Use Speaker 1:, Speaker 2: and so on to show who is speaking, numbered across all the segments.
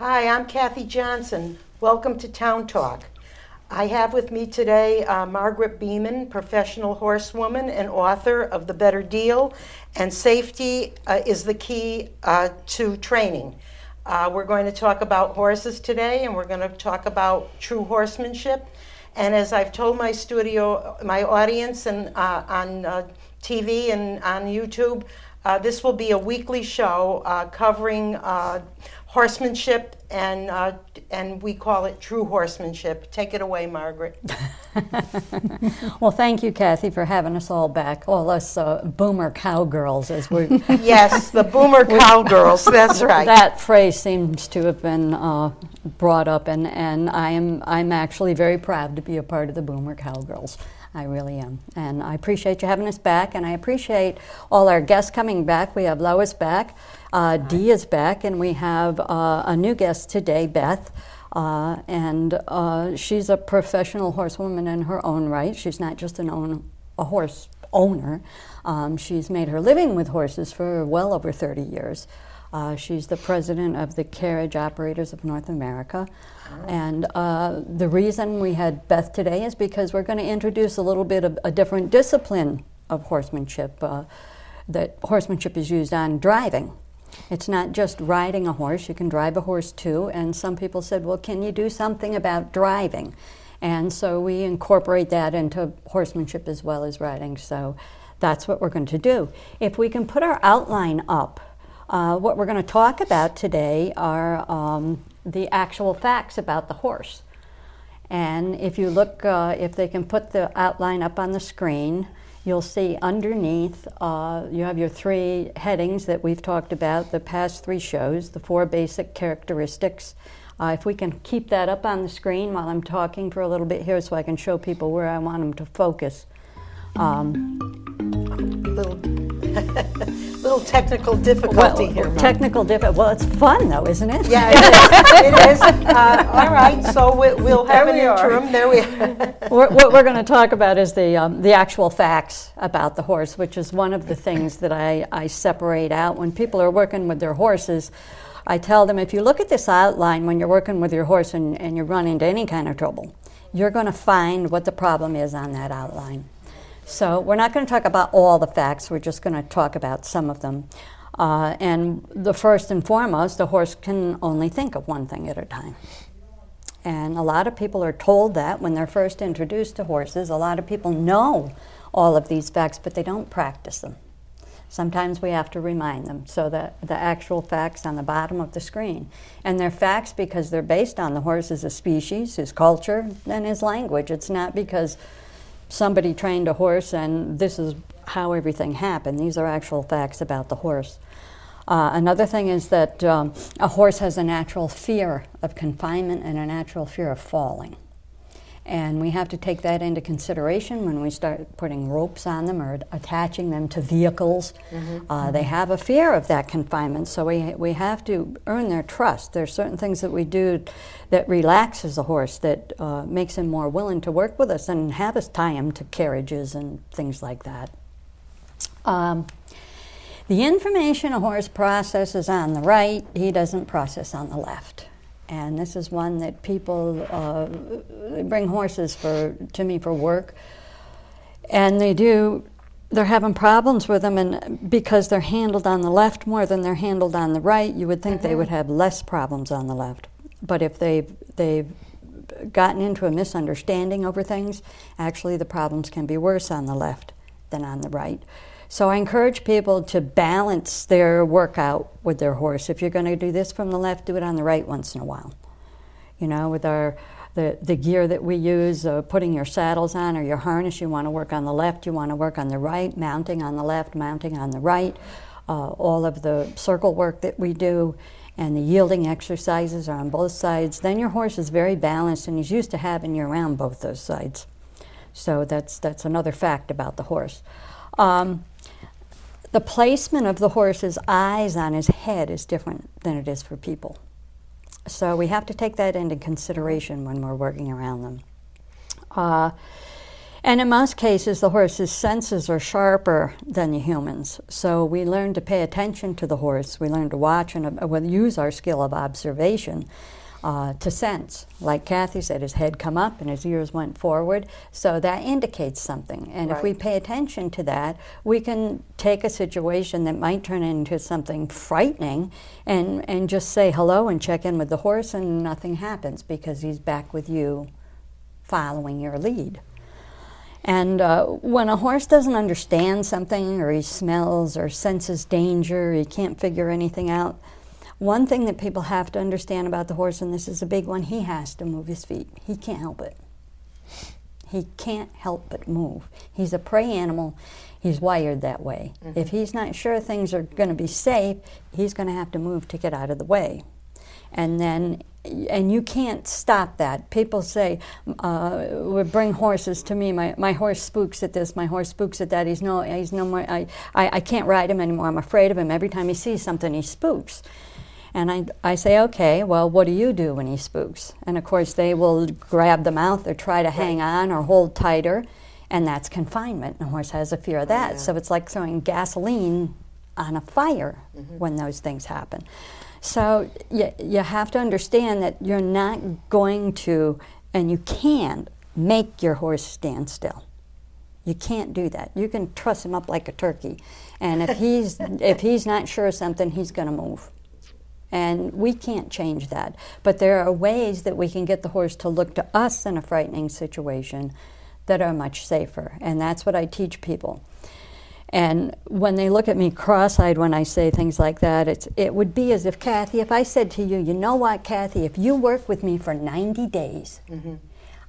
Speaker 1: Hi, I'm Kathy Johnson. Welcome to Town Talk. I have with me today Margaret Beeman, professional horsewoman and author of The Better Deal, and Safety is the Key to Training. We're going to talk about horses today, and we're going to talk about true horsemanship. And as I've told my audience, and on TV and on YouTube, this will be a weekly show covering horsemanship, and we call it true horsemanship. Take it away, Margaret.
Speaker 2: Well, thank you, Kathy, for having us all back, all us boomer cowgirls, as we.
Speaker 1: Yes, the boomer cowgirls. That's right.
Speaker 2: That phrase seems to have been brought up, and I'm actually very proud to be a part of the boomer cowgirls. I really am. And I appreciate you having us back, and I appreciate all our guests coming back. We have Lois back, Dee is back, and we have a new guest today, Beth. And she's a professional horsewoman in her own right. She's not just a horse owner. She's made her living with horses for well over 30 years. She's the president of the Carriage Operators of North America. And the reason we had Beth today is because we're going to introduce a little bit of a different discipline of horsemanship. That horsemanship is used on driving. It's not just riding a horse, you can drive a horse too. And some people said, well, can you do something about driving? And so we incorporate that into horsemanship as well as riding. So that's what we're going to do. If we can put our outline up, what we're going to talk about today are the actual facts about the horse. And if you look, if they can put the outline up on the screen, you'll see underneath, you have your three headings that we've talked about, the past three shows, the 4 basic characteristics. If we can keep that up on the screen while I'm talking for a little bit here so I can show people where I want them to focus.
Speaker 1: Little technical difficulty here.
Speaker 2: Well, it's fun though, isn't it?
Speaker 1: Yeah, it is. All right, so we'll have an interim. There we are.
Speaker 2: What we're going to talk about is the actual facts about the horse, which is one of the things that I separate out. When people are working with their horses, I tell them, if you look at this outline when you're working with your horse and you run into any kind of trouble, you're going to find what the problem is on that outline. So we're not going to talk about all the facts, we're just going to talk about some of them. And the first and foremost, the horse can only think of one thing at a time. And a lot of people are told that when they're first introduced to horses. A lot of people know all of these facts, but they don't practice them. Sometimes we have to remind them, so that the actual facts on the bottom of the screen. And they're facts because they're based on the horse as a species, his culture, and his language. It's not because somebody trained a horse and this is how everything happened. These are actual facts about the horse. Another thing is that a horse has a natural fear of confinement and a natural fear of falling. And we have to take that into consideration when we start putting ropes on them or attaching them to vehicles. They have a fear of that confinement, so we have to earn their trust. There's certain things that we do that relaxes a horse, that makes him more willing to work with us and have us tie him to carriages and things like that. The information a horse processes on the right, he doesn't process on the left. And this is one that people bring horses to me for work, and they're having problems with them, and because they're handled on the left more than they're handled on the right, you would think they would have less problems on the left. But if they've gotten into a misunderstanding over things, actually the problems can be worse on the left than on the right. So I encourage people to balance their workout with their horse. If you're going to do this from the left, do it on the right once in a while. You know, with the gear that we use, putting your saddles on or your harness, you want to work on the left, you want to work on the right, mounting on the left, mounting on the right. All of the circle work that we do and the yielding exercises are on both sides. Then your horse is very balanced and he's used to having you around both those sides. So that's another fact about the horse. The placement of the horse's eyes on his head is different than it is for people. So we have to take that into consideration when we're working around them. And in most cases, the horse's senses are sharper than the humans. So we learn to pay attention to the horse. We learn to watch and use our skill of observation to sense. Like Kathy said, his head come up and his ears went forward. So that indicates something. And if we pay attention to that, we can take a situation that might turn into something frightening and just say hello and check in with the horse, and nothing happens because he's back with you following your lead. And when a horse doesn't understand something, or he smells or senses danger, he can't figure anything out, one thing that people have to understand about the horse, and this is a big one, he has to move his feet. He can't help it. He can't help but move. He's a prey animal. He's wired that way. Mm-hmm. If he's not sure things are going to be safe, he's going to have to move to get out of the way. And you can't stop that. People say, would bring horses to me. My horse spooks at this. My horse spooks at that. He's no more. I can't ride him anymore. I'm afraid of him. Every time he sees something, he spooks. And I say, okay, well, what do you do when he spooks? And of course, they will grab the mouth or try to hang on or hold tighter, and that's confinement. And a horse has a fear of that. So it's like throwing gasoline on a fire when those things happen. So you have to understand that you're not going to, and you can't make your horse stand still. You can't do that. You can truss him up like a turkey, and if he's not sure of something, he's going to move. And we can't change that. But there are ways that we can get the horse to look to us in a frightening situation that are much safer, and that's what I teach people. And when they look at me cross-eyed when I say things like that, it would be as if, Kathy, if I said to you, you know what, Kathy, if you work with me for 90 days,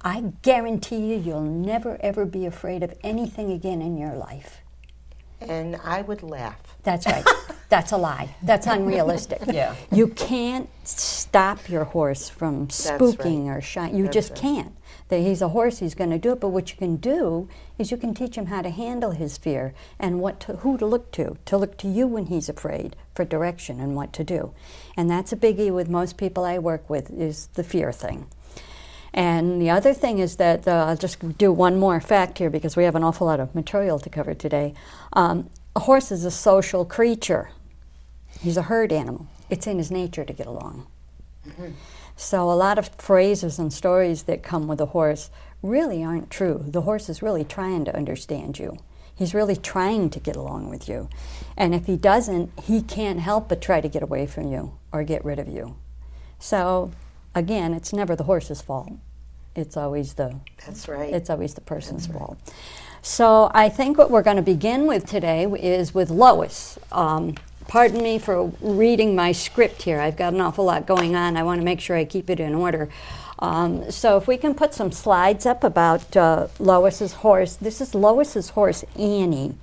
Speaker 2: I guarantee you'll never, ever be afraid of anything again in your life.
Speaker 1: And I would laugh.
Speaker 2: That's right. That's a lie. That's unrealistic.
Speaker 3: Yeah.
Speaker 2: You can't stop your horse from spooking or shying. You just can't. He's a horse, he's going to do it, but what you can do is you can teach him how to handle his fear and who to look to you when he's afraid for direction and what to do. And that's a biggie with most people I work with, is the fear thing. And the other thing is that, I'll just do one more fact here because we have an awful lot of material to cover today. A horse is a social creature. He's a herd animal. It's in his nature to get along. So a lot of phrases and stories that come with a horse really aren't true. The horse is really trying to understand you. He's really trying to get along with you. And if he doesn't, he can't help but try to get away from you or get rid of you. So again, it's never the horse's fault. It's always it's always the person's fault. So I think what we're going to begin with today is with Lois. Pardon me for reading my script here. I've got an awful lot going on. I want to make sure I keep it in order. So if we can put some slides up about Lois's horse. This is Lois's horse, Annie.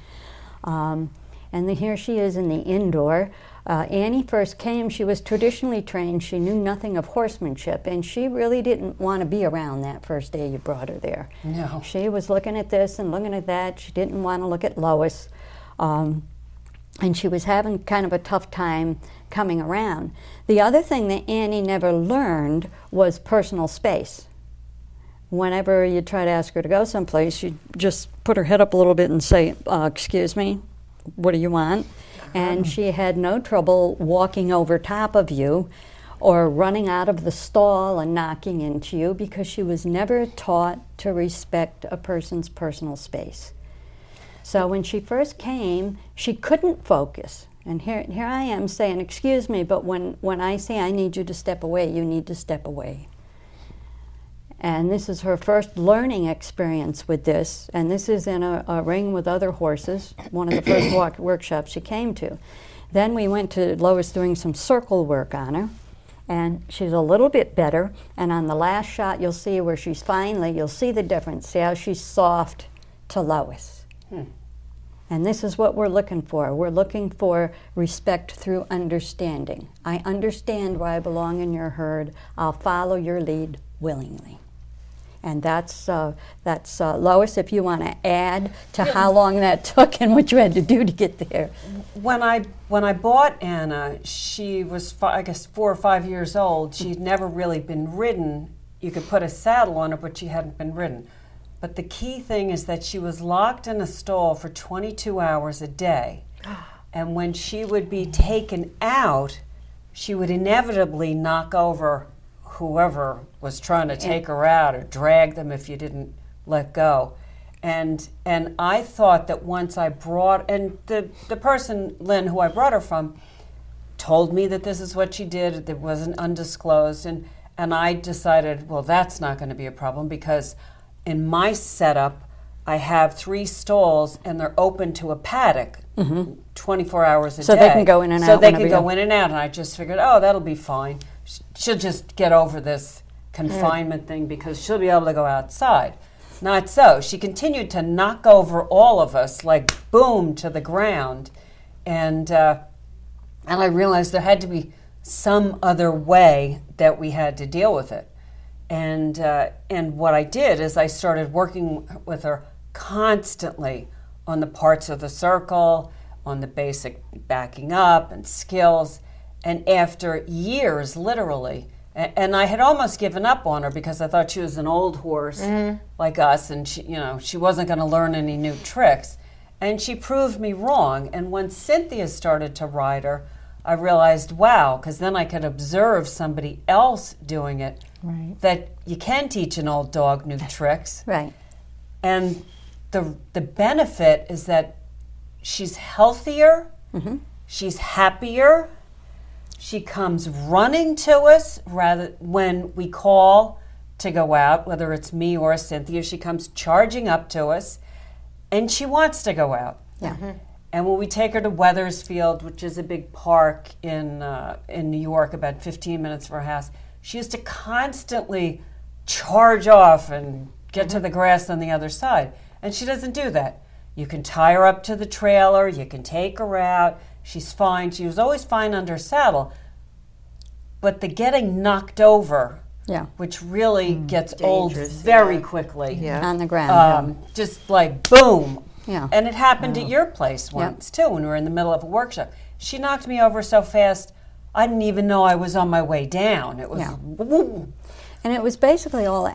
Speaker 2: And here she is in the indoor. Annie first came, she was traditionally trained. She knew nothing of horsemanship, and she really didn't want to be around that first day you brought her there.
Speaker 3: No.
Speaker 2: She was looking at this and looking at that. She didn't want to look at Lois. And she was having kind of a tough time coming around. The other thing that Annie never learned was personal space. Whenever you try to ask her to go someplace, she'd just put her head up a little bit and say, excuse me, what do you want? And she had no trouble walking over top of you or running out of the stall and knocking into you because she was never taught to respect a person's personal space. So when she first came, she couldn't focus. And here I am saying, excuse me, but when I say I need you to step away, you need to step away. And this is her first learning experience with this. And this is in a ring with other horses, one of the first workshops she came to. Then we went to Lois doing some circle work on her. And she's a little bit better. And on the last shot, you'll see where you'll see the difference. See how she's soft to Lois. And this is what we're looking for. We're looking for respect through understanding. I understand why I belong in your herd. I'll follow your lead willingly. And that's Lois, if you want to add to how long that took and what you had to do to get there.
Speaker 3: When I bought Anna, she was, I guess, 4 or 5 years old. She'd never really been ridden. You could put a saddle on her, but she hadn't been ridden. But the key thing is that she was locked in a stall for 22 hours a day. And when she would be taken out, she would inevitably knock over whoever was trying to take her out, or drag them if you didn't let go. And I thought that once I brought, and the person, Lynn, who I brought her from, told me that this is what she did. It wasn't undisclosed. And I decided, well, that's not going to be a problem, because in my setup, I have 3 stalls and they're open to a paddock 24 hours a day.
Speaker 2: So they can go in and out.
Speaker 3: So they can go in and out. And I just figured, oh, that'll be fine. She'll just get over this confinement thing because she'll be able to go outside. Not so. She continued to knock over all of us, like boom, to the ground. And I realized there had to be some other way that we had to deal with it. And what I did is I started working with her constantly on the parts of the circle, on the basic backing up and skills. And after years, literally, and I had almost given up on her because I thought she was an old horse like us, and she wasn't going to learn any new tricks. And she proved me wrong. And when Cynthia started to ride her, I realized, wow, because then I could observe somebody else doing it, that you can teach an old dog new tricks.
Speaker 2: Right.
Speaker 3: And the benefit is that she's healthier, she's happier, she comes running to us rather when we call to go out, whether it's me or Cynthia. She comes charging up to us, and she wants to go out.
Speaker 2: Yeah.
Speaker 3: And when we take her to Weathersfield, which is a big park in New York, about 15 minutes from her house, she used to constantly charge off and get to the grass on the other side. And she doesn't do that. You can tie her up to the trailer, you can take her out, she's fine. She was always fine under saddle. But the getting knocked over, which really gets old very quickly.
Speaker 2: On the ground.
Speaker 3: Just like boom.
Speaker 2: Yeah.
Speaker 3: And it happened at your place once too, when we were in the middle of a workshop. She knocked me over so fast, I didn't even know I was on my way down. It was boom.
Speaker 2: And it was basically all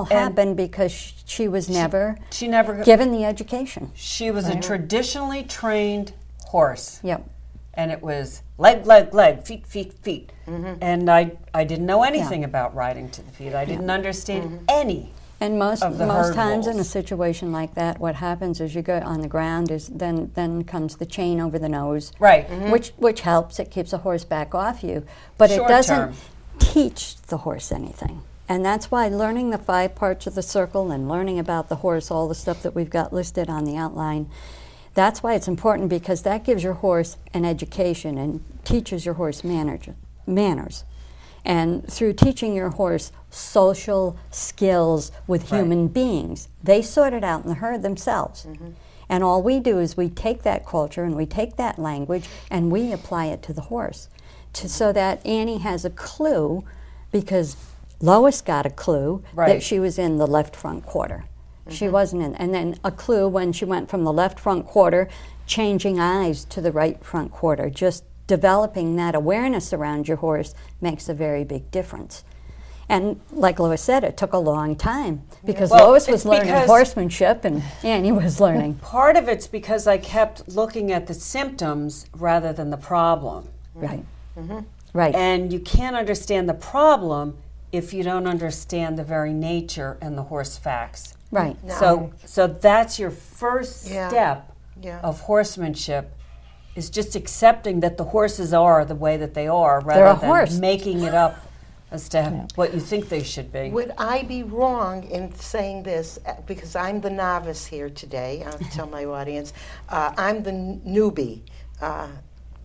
Speaker 2: happened because she was never given the education.
Speaker 3: She was a traditionally trained horse.
Speaker 2: Yep.
Speaker 3: And it was leg, leg, leg, feet, feet, feet. And I didn't know anything about riding to the feet. I didn't understand any.
Speaker 2: And most
Speaker 3: of the herd
Speaker 2: times
Speaker 3: rules.
Speaker 2: in a situation like that, what happens is you go on the ground is then comes the chain over the nose,
Speaker 3: right?
Speaker 2: Which helps. It keeps a horse back off you, but it doesn't teach the horse anything. And that's why learning the 5 parts of the circle and learning about the horse, all the stuff that we've got listed on the outline, that's why it's important, because that gives your horse an education and teaches your horse manners. And through teaching your horse social skills with human beings, they sort it out in the herd themselves. And all we do is we take that culture and we take that language and we apply it to the horse, so that Annie has a clue, because Lois got a clue that she was in the left front quarter. She wasn't in, and then a clue when she went from the left front quarter, changing eyes to the right front quarter. Just developing that awareness around your horse makes a very big difference. And like Lois said, it took a long time because Lois was learning horsemanship and Annie was learning.
Speaker 3: Part of it's because I kept looking at the symptoms rather than the problem.
Speaker 2: Right. Right.
Speaker 3: And you can't understand the problem if you don't understand the very nature and the horse facts.
Speaker 2: Right.
Speaker 3: No. So that's your first step of horsemanship, is just accepting that the horses are the way that they are, rather than making it up as to what you think they should be.
Speaker 1: Would I be wrong in saying this, because I'm the novice here today, I'll tell my audience, I'm the newbie.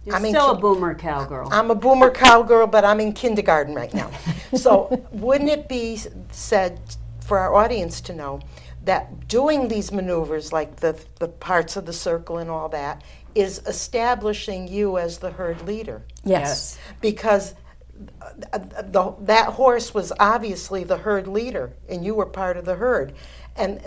Speaker 3: You're still a boomer cowgirl.
Speaker 1: I'm a boomer cowgirl, but I'm in kindergarten right now. So wouldn't it be said for our audience to know that doing these maneuvers, like the parts of the circle and all that, is establishing you as the herd leader?
Speaker 2: Yes.
Speaker 1: Because that horse was obviously the herd leader, and you were part of the herd. And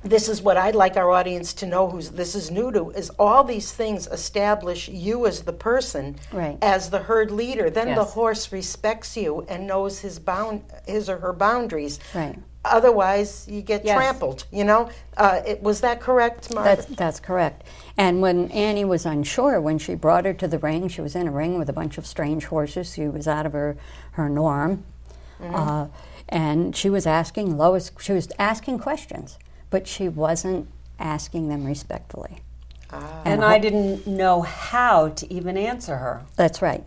Speaker 1: this is what I'd like our audience to know, who's this is new to, is all these things establish you as the person,
Speaker 2: Right.
Speaker 1: as the herd leader. Then the
Speaker 3: Yes.
Speaker 1: horse respects you and knows his or her boundaries.
Speaker 2: Right.
Speaker 1: Otherwise, you get
Speaker 3: Yes.
Speaker 1: trampled. Was that correct, Margaret?
Speaker 2: That's correct. And when Annie was unsure, when she brought her to the ring, she was in a ring with a bunch of strange horses. She was out of her norm. And she was asking Lois, she was asking questions, but she wasn't asking them respectfully.
Speaker 3: And I didn't know how to even answer her.
Speaker 2: That's right.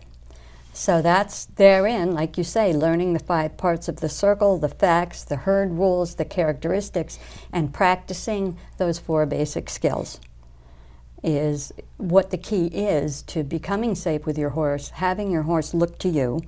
Speaker 2: So that's therein, like you say, learning the 5 parts of the circle, the facts, the herd rules, the characteristics, and practicing those 4 basic skills is what the key is to becoming safe with your horse, having your horse look to you.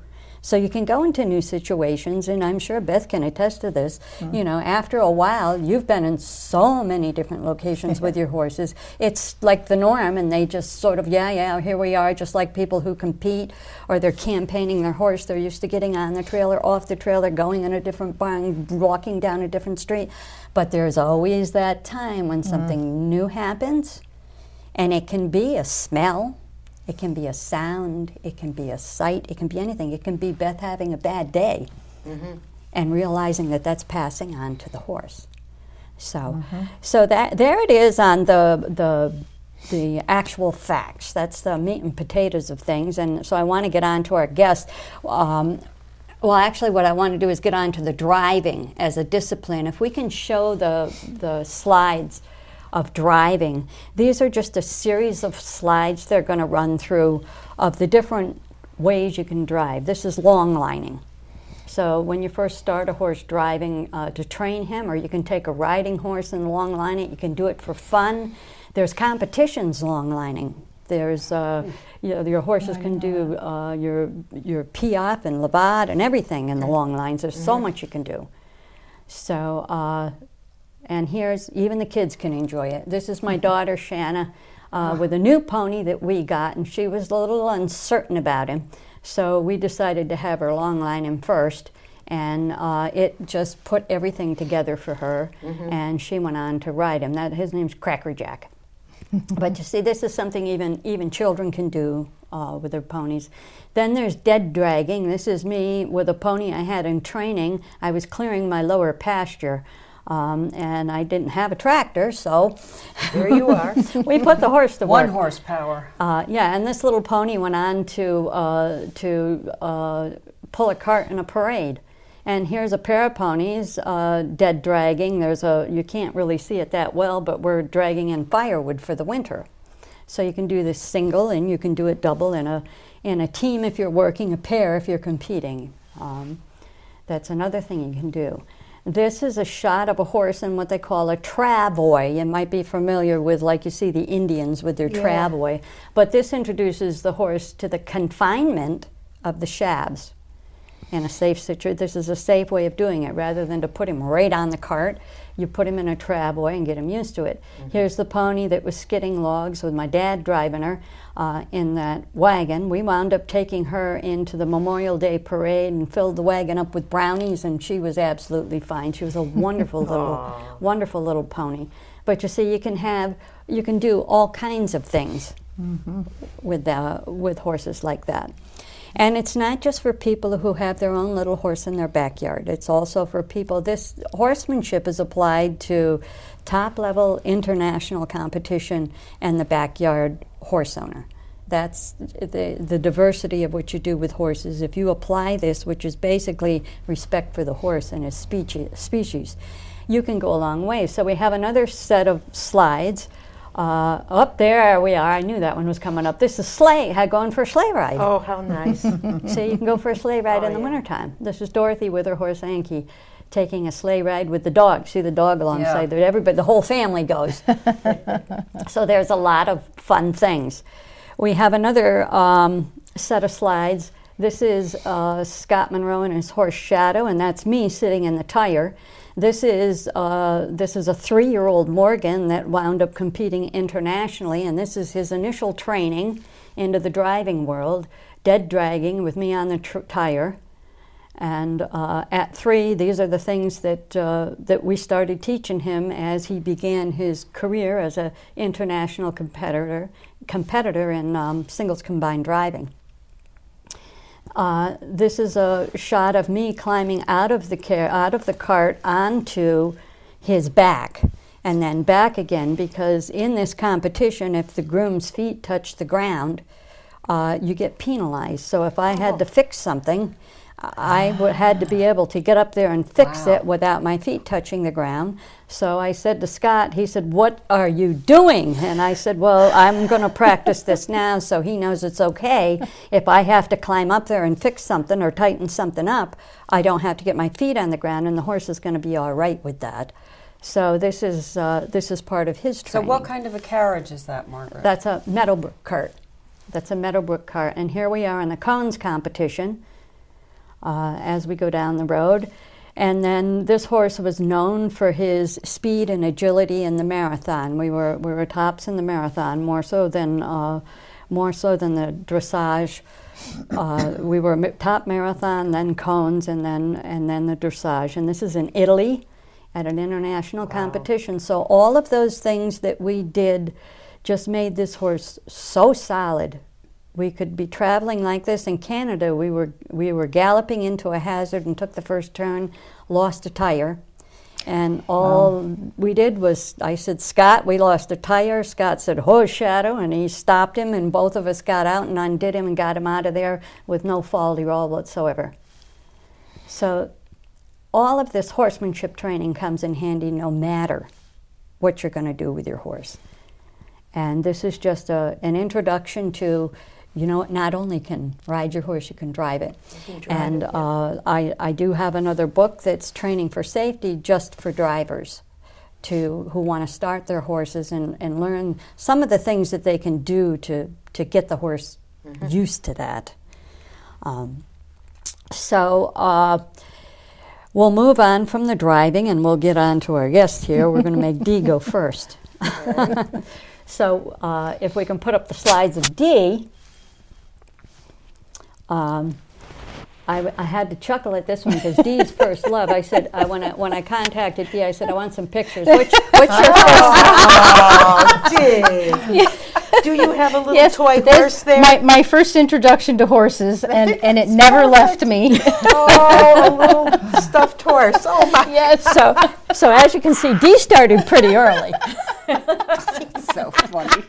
Speaker 2: So you can go into new situations, and I'm sure Beth can attest to this. After a while, you've been in so many different locations with your horses. It's like the norm, and they just sort of, here we are, just like people who compete or they're campaigning their horse. They're used to getting on the trail or off the trail. They're going in a different barn, walking down a different street. But there's always that time when something new happens, and it can be a smell. It can be a sound, it can be a sight, it can be anything. It can be Beth having a bad day and realizing that that's passing on to the horse. So that there it is on the actual facts. That's the meat and potatoes of things. And so I want to get on to our guest. Well, actually, what I want to do is get on to the driving as a discipline. If we can show the slides of driving. These are just a series of slides they're going to run through of the different ways you can drive. This is long lining. So when you first start a horse driving to train him, or you can take a riding horse and long line it, you can do it for fun. There's competitions long lining. There's, your horses can do your piaffe and levad and everything in the long lines. There's so much you can do. So, and here's, even the kids can enjoy it. This is my daughter, Shanna, with a new pony that we got, and she was a little uncertain about him. So we decided to have her long line him first, and it just put everything together for her, and she went on to ride him. His name's Cracker Jack. But you see, this is something even children can do with their ponies. Then there's dead dragging. This is me with a pony I had in training. I was clearing my lower pasture. And I didn't have a tractor, so
Speaker 1: There you are.
Speaker 2: we put the horse to work.
Speaker 3: 1 horsepower.
Speaker 2: And this little pony went on to pull a cart in a parade. And here's a pair of ponies dead dragging. You can't really see it that well, but we're dragging in firewood for the winter. So you can do this single, and you can do it double in a team if you're working, a pair if you're competing. That's another thing you can do. This is a shot of a horse in what they call a travois. You might be familiar with, like you see the Indians with their travois. But this introduces the horse to the confinement of the shabs in a safe situation. This is a safe way of doing it. Rather than to put him right on the cart, you put him in a travois and get him used to it. Here's the pony that was skidding logs with my dad driving her in that wagon. We wound up taking her into the Memorial Day parade and filled the wagon up with brownies, and she was absolutely fine. She was a wonderful little pony. But you see, you can do all kinds of things with horses like that. And it's not just for people who have their own little horse in their backyard. It's also for people. This horsemanship is applied to top-level international competition and the backyard horse owner. That's the diversity of what you do with horses. If you apply this, which is basically respect for the horse and his species, you can go a long way. So we have another set of slides. Up there we are. I knew that one was coming up. This is going for a sleigh ride.
Speaker 1: Oh, how nice.
Speaker 2: So you can go for a sleigh ride in the
Speaker 1: yeah.
Speaker 2: wintertime. This is Dorothy with her horse Anki taking a sleigh ride with the dog. See the dog alongside there. Everybody, the whole family goes. So there's a lot of fun things. We have another set of slides. This is Scott Monroe and his horse Shadow, and that's me sitting in the tire. This is a 3-year-old Morgan that wound up competing internationally, and this is his initial training into the driving world, dead dragging with me on the tire. And at 3, these are the things that we started teaching him as he began his career as an international competitor in singles combined driving. This is a shot of me climbing out of the cart onto his back and then back again, because in this competition, if the groom's feet touch the ground, you get penalized. So if I had to fix something, I had to be able to get up there and fix it without my feet touching the ground. So I said to Scott, he said, "What are you doing?" And I said, "Well, I'm going to practice this now so he knows it's okay. If I have to climb up there and fix something or tighten something up, I don't have to get my feet on the ground, and the horse is going to be all right with that." So this is part of his training.
Speaker 3: So what kind of a carriage is that, Margaret?
Speaker 2: That's a Meadowbrook cart. That's a Meadowbrook cart. And here we are in the cones competition as we go down the road. And then this horse was known for his speed and agility in the marathon. We were tops in the marathon, more so than the dressage. We were top marathon, then cones, and then the dressage. And this is in Italy at an international competition. So all of those things that we did just made this horse so solid. We could be traveling like this. In Canada, we were galloping into a hazard and took the first turn, lost a tire. And all we did was, I said, "Scott, we lost a tire." Scott said, "Horse shadow," and he stopped him, and both of us got out and undid him and got him out of there with no faulty roll whatsoever. So all of this horsemanship training comes in handy no matter what you're going to do with your horse. And this is just an introduction to, not only can ride your horse, you can drive it. I do have another book that's training for safety just for drivers who want to start their horses and learn some of the things that they can do to get the horse used to that. We'll move on from the driving and we'll get on to our guest here. We're going to make Dee go first. So if we can put up the slides of Dee. I had to chuckle at this one because Dee's first love. I said, when I contacted Dee, I said, "I want some pictures. What's your first?"
Speaker 1: Oh, Dee. Do you have a little toy horse there?
Speaker 4: My first introduction to horses, and it never left me.
Speaker 1: Oh, a little stuffed horse. Oh my.
Speaker 2: Yes. So as you can see, Dee started pretty early.
Speaker 3: So funny.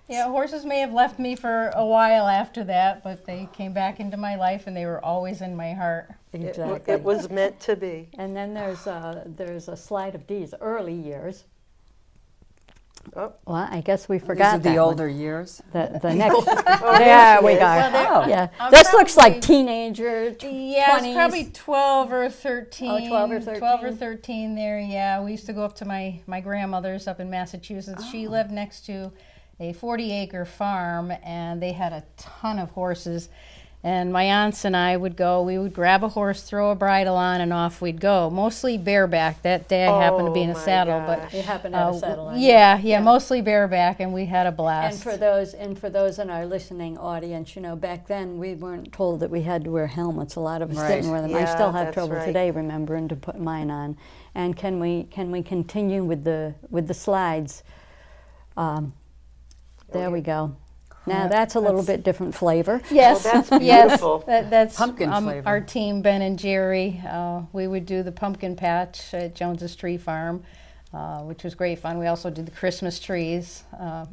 Speaker 4: Yeah, horses may have left me for a while after that, but they came back into my life, and they were always in my heart.
Speaker 2: Exactly.
Speaker 1: It was meant to be.
Speaker 2: And then there's a slide of Dee's early years.
Speaker 1: Oh.
Speaker 2: Well, I guess we forgot
Speaker 3: These are the
Speaker 2: that
Speaker 3: older
Speaker 2: one.
Speaker 3: years.
Speaker 2: The next.
Speaker 1: there
Speaker 2: we
Speaker 1: she
Speaker 2: go.
Speaker 1: is.
Speaker 4: Well,
Speaker 2: Yeah,
Speaker 4: I'm
Speaker 2: this looks
Speaker 4: probably-
Speaker 2: like teenager.
Speaker 4: Yeah,
Speaker 2: 20s.
Speaker 4: it's probably 12 or 13.
Speaker 2: Oh, 12 or 13.
Speaker 4: 12 or 13 there, yeah. We used to go up to my grandmother's up in Massachusetts. She lived next to a 40-acre farm, and they had a ton of horses. And my aunts and I would go, we would grab a horse, throw a bridle on, and off we'd go. Mostly bareback. That day I happened to be in a
Speaker 1: my
Speaker 4: saddle,
Speaker 1: gosh.
Speaker 4: but
Speaker 2: You happen to have a saddle on.
Speaker 4: yeah, mostly bareback, and we had a blast.
Speaker 2: And for those in our listening audience, back then we weren't told that we had to wear helmets. A lot of us
Speaker 3: Right.
Speaker 2: didn't wear them. I
Speaker 1: Yeah,
Speaker 2: still have
Speaker 1: that's
Speaker 2: trouble
Speaker 1: right.
Speaker 2: today remembering to put mine on. And can we continue with the slides? There we go. Now that's a little bit different flavor.
Speaker 4: Yes,
Speaker 1: Oh, that's
Speaker 4: yes,
Speaker 1: beautiful.
Speaker 4: that's
Speaker 3: Pumpkin flavor.
Speaker 4: Our team, Ben and Jerry. We would do the pumpkin patch at Jones's Tree Farm, which was great fun. We also did the Christmas trees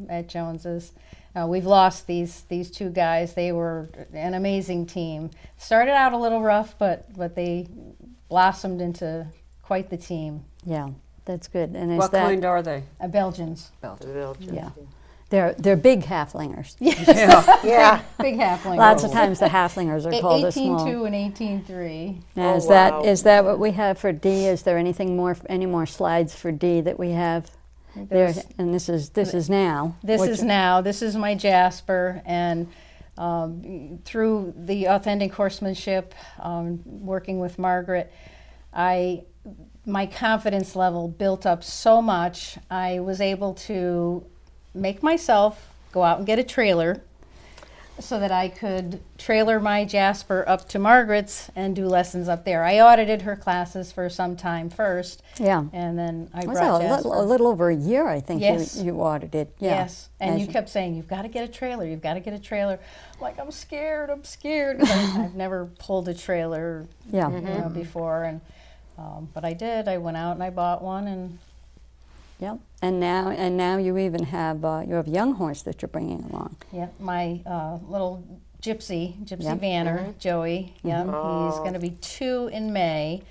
Speaker 4: at Jones's. We've lost these two guys. They were an amazing team. Started out a little rough, but they blossomed into quite the team.
Speaker 2: Yeah, that's good. And is
Speaker 3: What
Speaker 2: that
Speaker 3: kind are they?
Speaker 4: Belgians,
Speaker 2: Yeah. They're big halflingers.
Speaker 1: Yeah.
Speaker 4: big halfling.
Speaker 2: Lots of times the halflingers are called a
Speaker 4: 18.2
Speaker 2: small.
Speaker 4: and 18.3.
Speaker 2: Now,
Speaker 1: Oh,
Speaker 2: is
Speaker 1: wow.
Speaker 2: that what we have for D? Is there any more slides for D that we have there? And this is now.
Speaker 4: This
Speaker 2: Which-
Speaker 4: is now. This is my Jasper, and through the Authentic Horsemanship, working with Margaret, my confidence level built up so much. I was able to make myself go out and get a trailer, so that I could trailer my Jasper up to Margaret's and do lessons up there. I audited her classes for some time first.
Speaker 2: Yeah.
Speaker 4: And then I
Speaker 2: It was
Speaker 4: brought
Speaker 2: a
Speaker 4: Jasper.
Speaker 2: little over a year, I think,
Speaker 4: Yes.
Speaker 2: you audited. Yeah.
Speaker 4: Yes, and
Speaker 2: As
Speaker 4: you kept saying, you've got to get a trailer, you've got to get a trailer. I'm like, I'm scared. 'Cause I've never pulled a trailer
Speaker 2: Yeah.
Speaker 4: before, and but I did. I went out and I bought one, and
Speaker 2: Yep. And now you even have you have a young horse that you're bringing along.
Speaker 4: yeah, my little Gypsy
Speaker 2: Yep.
Speaker 4: Vanner, Joey. Yeah, he's going to be 2 in May,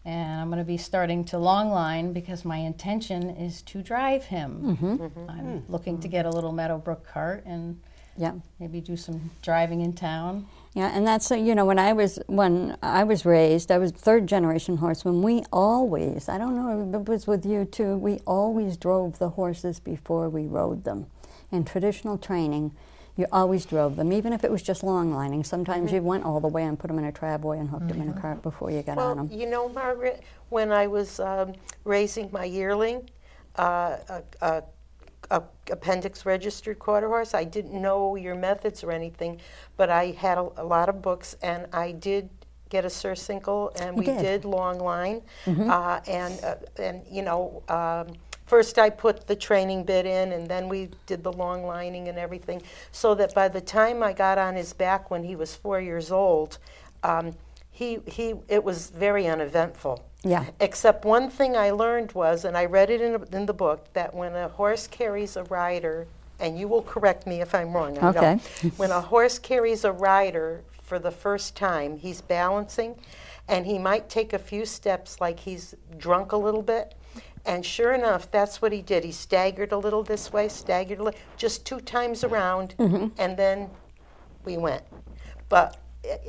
Speaker 4: and I'm going to be starting to long line because my intention is to drive him. I'm looking to get a little Meadowbrook cart and
Speaker 2: Yeah.
Speaker 4: maybe do some driving in town.
Speaker 2: Yeah, and that's when I was raised, I was 3rd-generation horseman. We always, I don't know if it was with you too, we always drove the horses before we rode them. In traditional training, you always drove them, even if it was just long lining. Sometimes you went all the way and put them in a travoy and hooked them in a cart before you got on
Speaker 1: Well,
Speaker 2: them.
Speaker 1: you know, Margaret, when I was raising my yearling, a appendix registered quarter horse, I didn't know your methods or anything, but I had a lot of books, and I did get a surcincle, and we did long line, and you know, first I put the training bit in, and then we did the long lining and everything, so that by the time I got on his back when he was 4 years old, it was very uneventful.
Speaker 2: Yeah.
Speaker 1: Except one thing I learned was, and I read it in the book, that when a horse carries a rider, and you will correct me if I'm wrong, I
Speaker 2: Okay.
Speaker 1: know. When a horse carries a rider for the first time, he's balancing, and he might take a few steps like he's drunk a little bit. And sure enough, that's what he did. He staggered a little this way, staggered a little, just 2 times around, and then we went. But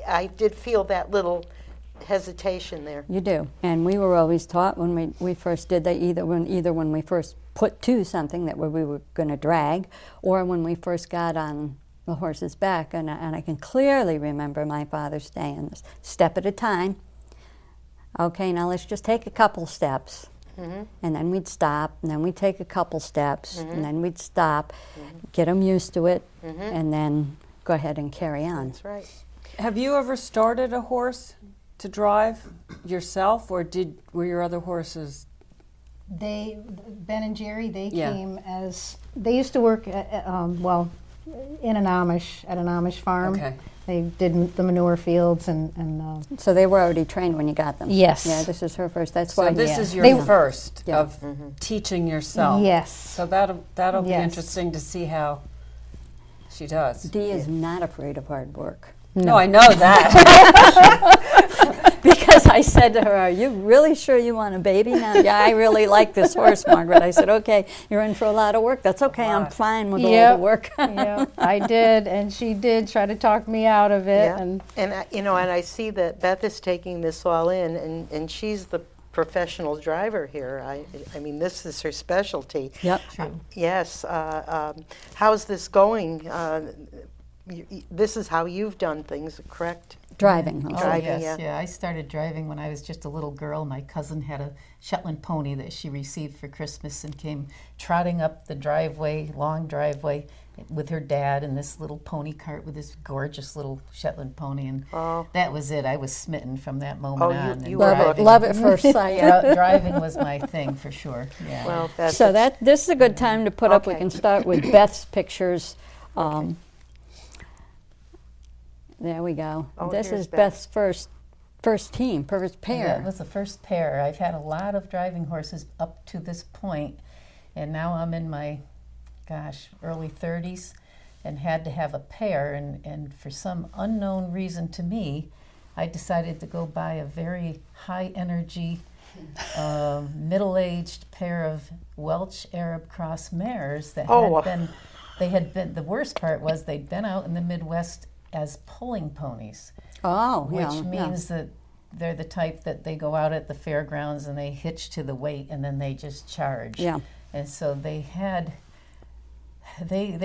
Speaker 1: I did feel that little hesitation there.
Speaker 2: You do, and we were always taught when we first did that, either when we first put to something that we were going to drag, or when we first got on the horse's back, and I can clearly remember my father saying this, step at a time. Okay, now let's just take a couple steps, and then we'd stop, and then we'd take a couple steps, and then we'd stop, get them used to it, and then go ahead and carry on.
Speaker 1: That's right.
Speaker 3: Have you ever started a horse to drive yourself, or were your other horses?
Speaker 4: Ben and Jerry, they
Speaker 3: Yeah.
Speaker 4: came as, they used to work at an Amish farm.
Speaker 3: Okay.
Speaker 4: They did the manure fields and
Speaker 2: So they were already trained when you got them.
Speaker 4: Yes.
Speaker 2: Yeah, this is her first. That's
Speaker 3: So
Speaker 2: why.
Speaker 3: this
Speaker 4: yeah.
Speaker 3: is your
Speaker 4: They-
Speaker 3: first
Speaker 2: Yeah.
Speaker 3: of teaching yourself.
Speaker 4: yes.
Speaker 3: So that'll be
Speaker 4: Yes.
Speaker 3: interesting to see how she does.
Speaker 2: Dee is not afraid of hard work.
Speaker 3: No, I know that.
Speaker 2: Because I said to her, "Are you really sure you want a baby now?" "Yeah, I really like this horse, Margaret." I said, "Okay, you're in for a lot of work. That's okay. I'm
Speaker 3: Lot.
Speaker 2: fine with all
Speaker 4: Yep.
Speaker 2: the work."
Speaker 4: Yeah, I did, and she did try to talk me out of it.
Speaker 1: Yeah. And I see that Beth is taking this all in, and she's the professional driver here. I mean, this is her specialty.
Speaker 2: Yep.
Speaker 1: Yes. How's this going? This is how you've done things, correct?
Speaker 2: Driving.
Speaker 5: Oh,
Speaker 1: Driving,
Speaker 5: yes,
Speaker 1: yeah.
Speaker 5: I started driving when I was just a little girl. My cousin had a Shetland pony that she received for Christmas and came trotting up the driveway, long driveway, with her dad in this little pony cart with this gorgeous little Shetland pony. And that was it. I was smitten from that moment
Speaker 1: Oh,
Speaker 5: on.
Speaker 1: you
Speaker 5: and
Speaker 1: were
Speaker 5: driving-
Speaker 2: Love at first sight.
Speaker 5: Yeah, driving was my thing for sure. Yeah.
Speaker 1: Well, that's
Speaker 2: So this is a good time to put up. We
Speaker 1: Okay.
Speaker 2: can start with Beth's pictures. There we go.
Speaker 1: Oh,
Speaker 2: This
Speaker 1: here's
Speaker 2: is
Speaker 1: Beth.
Speaker 2: Beth's first team, first
Speaker 5: Yeah,
Speaker 2: pair.
Speaker 5: it was the first pair. I've had a lot of driving horses up to this point, and now I'm in my, early 30s, and had to have a pair. And for some unknown reason to me, I decided to go buy a very high energy, middle-aged pair of Welsh Arab cross mares that had been. The worst part was they'd been out in the Midwest as pulling ponies.
Speaker 2: Oh,
Speaker 5: Which means that they're the type that they go out at the fairgrounds and they hitch to the weight and then they just charge.
Speaker 2: Yeah.
Speaker 5: And so they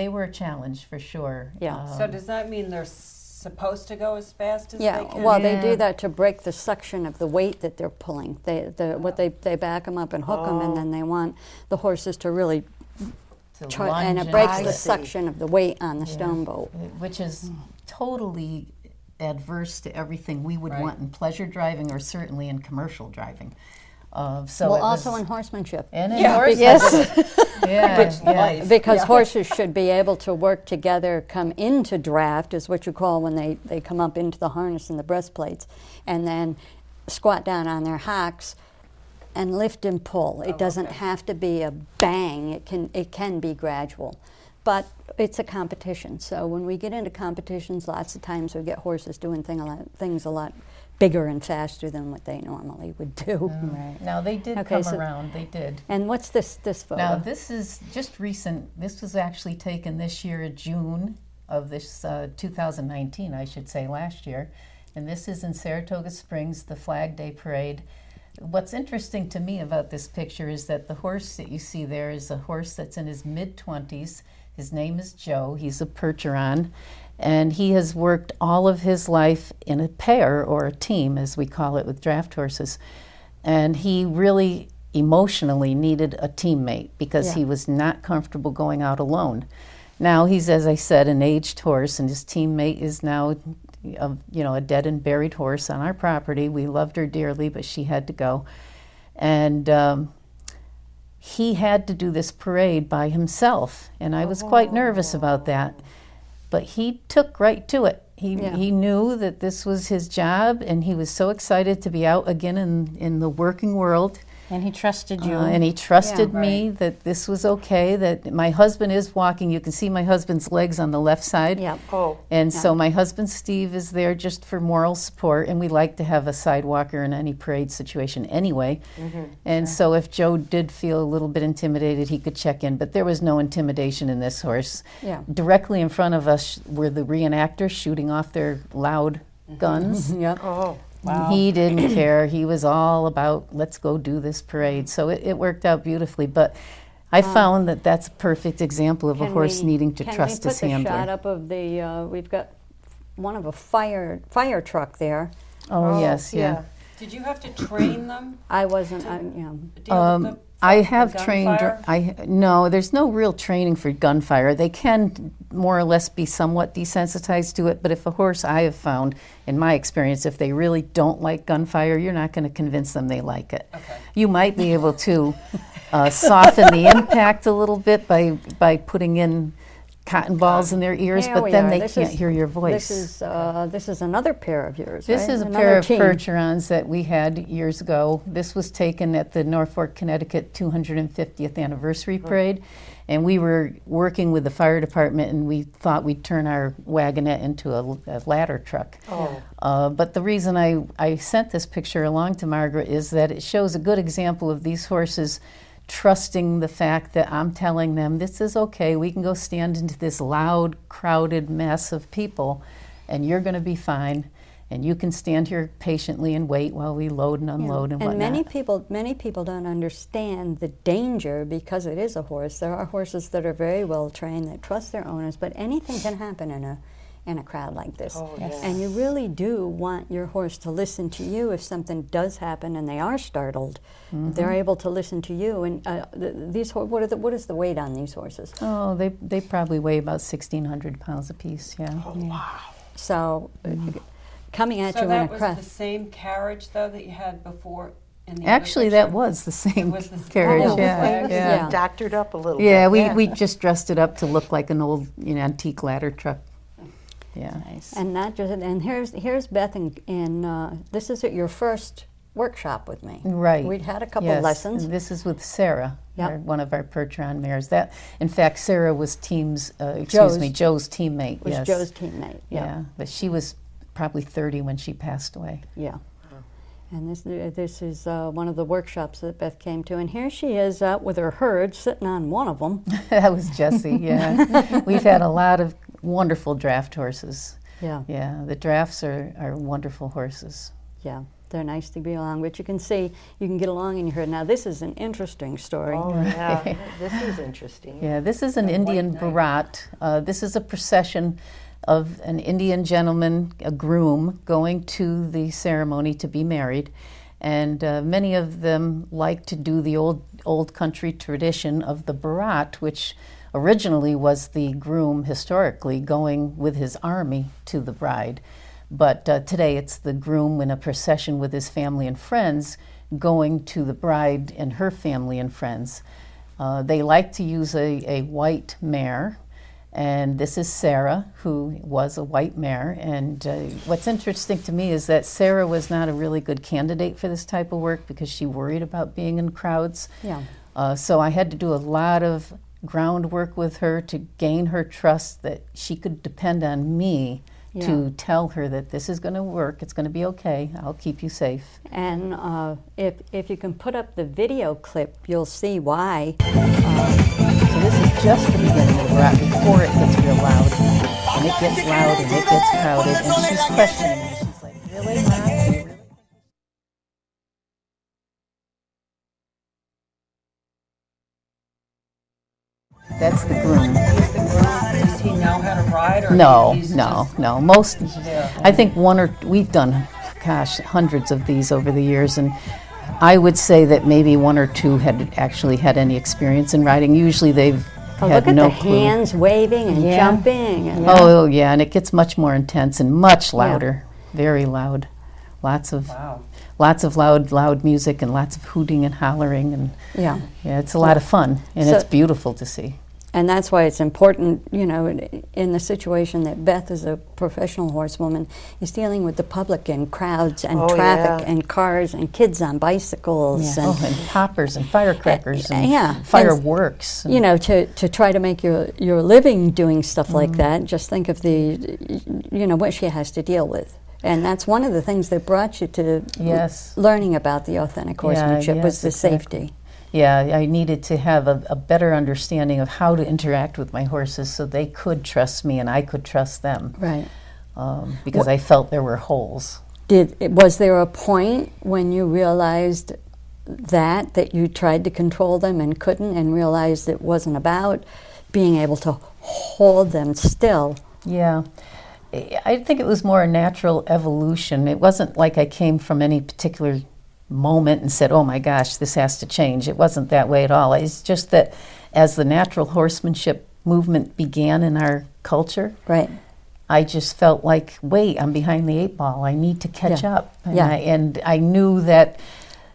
Speaker 5: were a challenge for sure.
Speaker 2: Yeah.
Speaker 3: So does that mean they're supposed to go as fast as
Speaker 2: Yeah,
Speaker 3: they can?
Speaker 2: well, they
Speaker 5: Yeah.
Speaker 2: do that to break the suction of the weight that they're pulling. They back them up and hook them, and then they want the horses to really
Speaker 5: to lunge
Speaker 2: and it
Speaker 5: and
Speaker 2: breaks
Speaker 1: I
Speaker 2: the
Speaker 1: see.
Speaker 2: suction of the weight on the
Speaker 5: Yeah.
Speaker 2: stone boat.
Speaker 5: which is totally adverse to everything we would
Speaker 3: Right.
Speaker 5: want in pleasure driving or certainly in commercial driving. So
Speaker 2: Well,
Speaker 5: it was,
Speaker 2: also in horsemanship.
Speaker 5: and in
Speaker 3: Yeah,
Speaker 5: horsemanship. Yeah,
Speaker 3: Which
Speaker 5: yeah.
Speaker 3: life.
Speaker 2: Because horses should be able to work together, come into draft, is what you call when they come up into the harness and the breastplates, and then squat down on their hocks and lift and pull. It doesn't have to be a bang. It can be gradual. But it's a competition. So when we get into competitions, lots of times we get horses doing things a lot bigger and faster than what they normally would do.
Speaker 5: Right. Now they did
Speaker 2: Okay,
Speaker 5: come
Speaker 2: so-
Speaker 5: around. They did.
Speaker 2: And what's this photo?
Speaker 5: Now this is just recent. This was actually taken this year in June of this 2019, I should say, last year. And this is in Saratoga Springs, the Flag Day Parade. What's interesting to me about this picture is that the horse that you see there is a horse that's in his mid-20s. His name is Joe. He's a Percheron. And he has worked all of his life in a pair, or a team, as we call it with draft horses. And he really emotionally needed a teammate because he was not comfortable going out alone. Now he's, as I said, an aged horse, and his teammate is now, a dead and buried horse on our property. We loved her dearly, but she had to go. And he had to do this parade by himself, and I was quite nervous about that. But he took right to it. He knew that this was his job, and he was so excited to be out again in the working world.
Speaker 4: And he trusted you.
Speaker 5: And he trusted me that this was okay, that my husband is walking. You can see my husband's legs on the left side.
Speaker 2: Yeah.
Speaker 1: Oh,
Speaker 5: And so my husband Steve is there just for moral support, and we like to have a sidewalker in any parade situation anyway. And so if Joe did feel a little bit intimidated, he could check in, but there was no intimidation in this horse.
Speaker 2: Yeah.
Speaker 5: Directly in front of us were the reenactors shooting off their loud guns.
Speaker 2: Yep.
Speaker 1: oh.
Speaker 4: Wow.
Speaker 5: He didn't care. He was all about, let's go do this parade. So it worked out beautifully. But I found that that's a perfect example of a horse needing to trust his
Speaker 2: Can we put the shot
Speaker 5: handler.
Speaker 2: up of the, we've got one of a fire truck there.
Speaker 5: Oh, yes, yeah.
Speaker 3: Did you have to train them?
Speaker 2: I wasn't,
Speaker 3: Deal with the
Speaker 5: I have trained.
Speaker 3: gunfire?
Speaker 5: No, there's no real training for gunfire. They can more or less be somewhat desensitized to it, but if a horse, I have found, in my experience, if they really don't like gunfire, you're not going to convince them they like it.
Speaker 3: Okay.
Speaker 5: You might be able to soften the impact a little bit by putting in cotton balls in their ears,
Speaker 2: There
Speaker 5: but
Speaker 2: we
Speaker 5: then
Speaker 2: are.
Speaker 5: they
Speaker 2: This
Speaker 5: can't
Speaker 2: is-
Speaker 5: hear your voice.
Speaker 2: This is another pair of yours,
Speaker 5: This
Speaker 2: right?
Speaker 5: is a
Speaker 2: Another
Speaker 5: pair of
Speaker 2: team.
Speaker 5: Percherons that we had years ago. This was taken at the Norfolk, Connecticut 250th anniversary parade. And we were working with the fire department, and we thought we'd turn our wagonette into a ladder truck. But the reason I sent this picture along to Margaret is that it shows a good example of these horses trusting the fact that I'm telling them this is okay. We can go stand into this loud, crowded mess of people, and you're going to be fine. And you can stand here patiently and wait while we load and unload and whatnot.
Speaker 2: many people don't understand the danger because it is a horse. There are horses that are very well trained that trust their owners, but anything can happen in a crowd like this.
Speaker 1: Oh, yes.
Speaker 2: And you really do want your horse to listen to you if something does happen and they are startled. They're able to listen to you. And what is the weight on these horses?
Speaker 5: Oh, they probably weigh about 1,600 pounds apiece, yeah.
Speaker 2: So coming at
Speaker 3: So
Speaker 2: you in a
Speaker 3: that was
Speaker 2: crowd.
Speaker 3: the same carriage, though, that you had before in the other
Speaker 5: Actually, that
Speaker 3: picture?
Speaker 5: was the same
Speaker 3: was the same-
Speaker 5: carriage,
Speaker 3: Oh,
Speaker 5: yeah,
Speaker 3: okay.
Speaker 5: yeah.
Speaker 2: Yeah.
Speaker 1: Doctored up a little
Speaker 5: Yeah,
Speaker 1: bit.
Speaker 5: we just dressed it up to look like an old antique ladder truck. Yeah.
Speaker 4: Nice.
Speaker 2: And not just, and here's Beth in this is at your first workshop with me.
Speaker 5: Right.
Speaker 2: We'd had a couple
Speaker 5: Yes,
Speaker 2: lessons.
Speaker 5: and this is with Sarah,
Speaker 2: Yep.
Speaker 5: one of our Percheron mares. That, in fact, Sarah was Joe's teammate.
Speaker 2: Was
Speaker 5: yes.
Speaker 2: Joe's teammate.
Speaker 5: Yeah, but she was probably 30 when she passed away.
Speaker 2: Yeah. And this is one of the workshops that Beth came to, and here she is out with her herd, sitting on one of them.
Speaker 5: That was Jessie. Yeah, we've had a lot of wonderful draft horses.
Speaker 2: Yeah,
Speaker 5: Yeah, the drafts are wonderful horses.
Speaker 2: yeah, they're nice to be along. But you can see, you can get along in your herd. Now this is an interesting story.
Speaker 1: Oh, yeah. This is interesting.
Speaker 5: Yeah, this is an Indian barat. This is a procession of an Indian gentleman, a groom, going to the ceremony to be married. And many of them like to do the old country tradition of the barat, which originally was the groom historically going with his army to the bride. But today it's the groom in a procession with his family and friends going to the bride and her family and friends. They like to use a white mare, and this is Sarah, who was a white mare. And what's interesting to me is that Sarah was not a really good candidate for this type of work because she worried about being in crowds.
Speaker 2: Yeah.
Speaker 5: So I had to do a lot of groundwork with her to gain her trust that she could depend on me to tell her that this is going to work, it's going to be okay, I'll keep you safe.
Speaker 2: And if you can put up the video clip, you'll see why.
Speaker 5: So this is just the beginning of the rock before it gets real loud. And it gets loud and it gets crowded, and she's questioning me. She's like, really, Mom? Do you really? That's the groom.
Speaker 3: Does he know how to ride? Or
Speaker 5: No. Most,
Speaker 3: Yeah.
Speaker 5: I think we've done, gosh, hundreds of these over the years, and I would say that maybe one or two had actually had any experience in riding. Usually they've
Speaker 2: Oh,
Speaker 5: had
Speaker 2: look at
Speaker 5: no
Speaker 2: the
Speaker 5: clue.
Speaker 2: hands waving and
Speaker 5: Yeah.
Speaker 2: jumping. And
Speaker 5: Oh, yeah, and it gets much more intense and much louder, very loud. Lots of loud music and lots of hooting and hollering, and
Speaker 2: yeah.
Speaker 5: it's a lot of fun, and
Speaker 2: So-
Speaker 5: it's beautiful to see.
Speaker 2: And that's why it's important, in the situation that Beth, as a professional horsewoman, is dealing with the public and crowds and
Speaker 1: Oh,
Speaker 2: traffic
Speaker 1: yeah.
Speaker 2: and cars and kids on bicycles. And,
Speaker 5: And poppers and firecrackers and
Speaker 2: yeah.
Speaker 5: fireworks.
Speaker 2: to try to make your living doing stuff like
Speaker 5: Mm-hmm.
Speaker 2: that, just think of what she has to deal with. And that's one of the things that brought you to
Speaker 5: Yes.
Speaker 2: learning about the authentic horsemanship was
Speaker 5: yes,
Speaker 2: the
Speaker 5: exactly.
Speaker 2: safety.
Speaker 5: Yeah, I needed to have a better understanding of how to interact with my horses so they could trust me and I could trust them.
Speaker 2: Right.
Speaker 5: Because I felt there were holes.
Speaker 2: Was there a point when you realized that you tried to control them and couldn't, and realized it wasn't about being able to hold them still?
Speaker 5: Yeah. I think it was more a natural evolution. It wasn't like I came from any particular moment and said, oh my gosh, this has to change. It wasn't that way at all. It's just that as the natural horsemanship movement began in our culture,
Speaker 2: Right.
Speaker 5: I just felt like, wait, I'm behind the 8 ball. I need to catch
Speaker 2: Yeah.
Speaker 5: up. And,
Speaker 2: Yeah.
Speaker 5: I knew that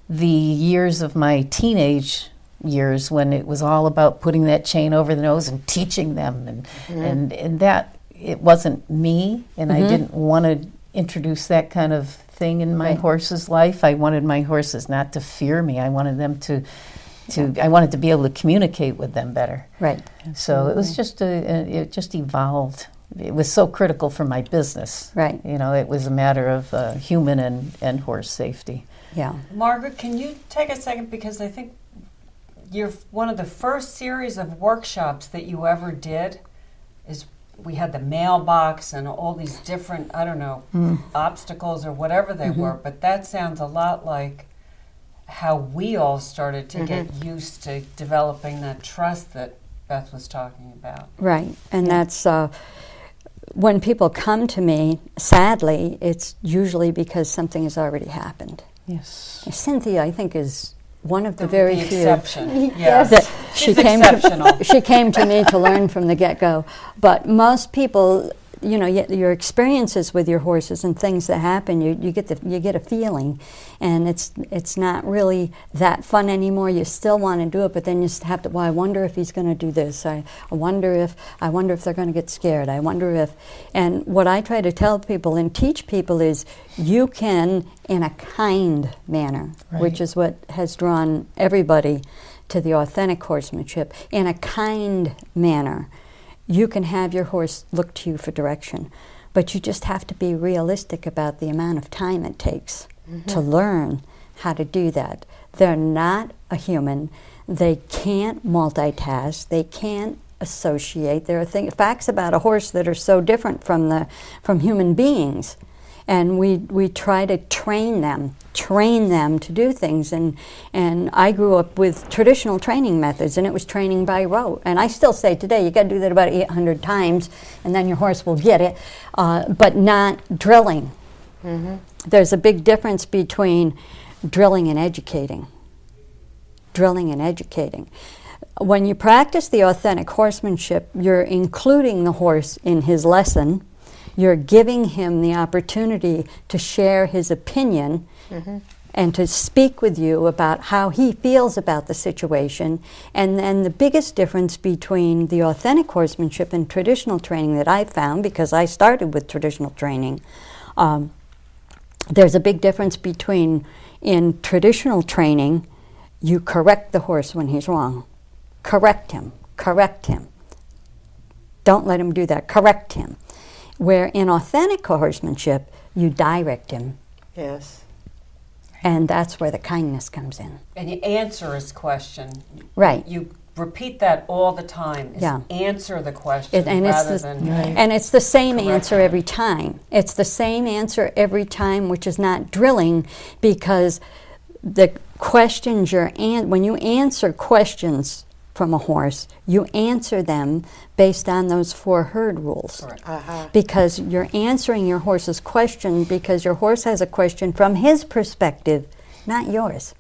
Speaker 5: the years of my teenage years, when it was all about putting that chain over the nose and teaching them, and that it wasn't me, and I didn't want to introduce that kind of thing in my
Speaker 2: Right.
Speaker 5: horse's life. I wanted my horses not to fear me. I wanted them to I wanted to be able to communicate with them better.
Speaker 2: Right.
Speaker 5: So it was just it just evolved. It was so critical for my business.
Speaker 2: Right.
Speaker 5: It was a matter of human and horse safety.
Speaker 2: Yeah.
Speaker 3: Margaret, can you take a second, because I think you're one of the first series of workshops that you ever did is we had the mailbox and all these different, I don't know, obstacles or whatever they were, but that sounds a lot like how we all started to get used to developing that trust that Beth was talking about.
Speaker 2: Right. And that's when people come to me, sadly, it's usually because something has already happened.
Speaker 5: Yes.
Speaker 2: Cynthia, I think, is one of the very
Speaker 3: the
Speaker 2: few.
Speaker 3: exception. Yes.
Speaker 2: that she
Speaker 3: She's
Speaker 2: came
Speaker 3: exceptional.
Speaker 2: she came to me to learn from the get-go. But most people, your experiences with your horses and things that happen, you get a feeling, and it's not really that fun anymore. You still want to do it, but then you have to. Well, I wonder if he's going to do this. I wonder if they're going to get scared. I wonder if. And what I try to tell people and teach people is you can, in a kind manner, which is what has drawn everybody to the authentic horsemanship, in a kind manner, you can have your horse look to you for direction. But you just have to be realistic about the amount of time it takes to learn how to do that. They're not a human. They can't multitask. They can't associate. There are facts about a horse that are so different from human beings. And we try to train them to do things. And I grew up with traditional training methods, and it was training by rote. And I still say today, you got to do that about 800 times, and then your horse will get it, but not drilling. There's a big difference between drilling and educating. when you practice the authentic horsemanship, you're including the horse in his lesson. You're giving him the opportunity to share his opinion and to speak with you about how he feels about the situation. And then the biggest difference between the authentic horsemanship and traditional training that I found, because I started with traditional training, there's a big difference between, in traditional training, you correct the horse when he's wrong. Correct him. Correct him. Don't let him do that. Correct him. Where in authentic horsemanship, you direct him.
Speaker 1: Yes.
Speaker 2: And that's where the kindness comes in.
Speaker 3: And you answer his question.
Speaker 2: Right.
Speaker 3: You repeat that all the time. Is
Speaker 2: Yeah.
Speaker 3: Answer the question
Speaker 2: And
Speaker 3: rather
Speaker 2: it's
Speaker 3: than...
Speaker 2: and it's the same
Speaker 3: Correct.
Speaker 2: answer every time. It's the same answer every time, which is not drilling, because the questions when you answer questions from a horse, you answer them based on those 4 herd rules.
Speaker 3: Correct.
Speaker 2: Because you're answering your horse's question because your horse has a question from his perspective, not yours.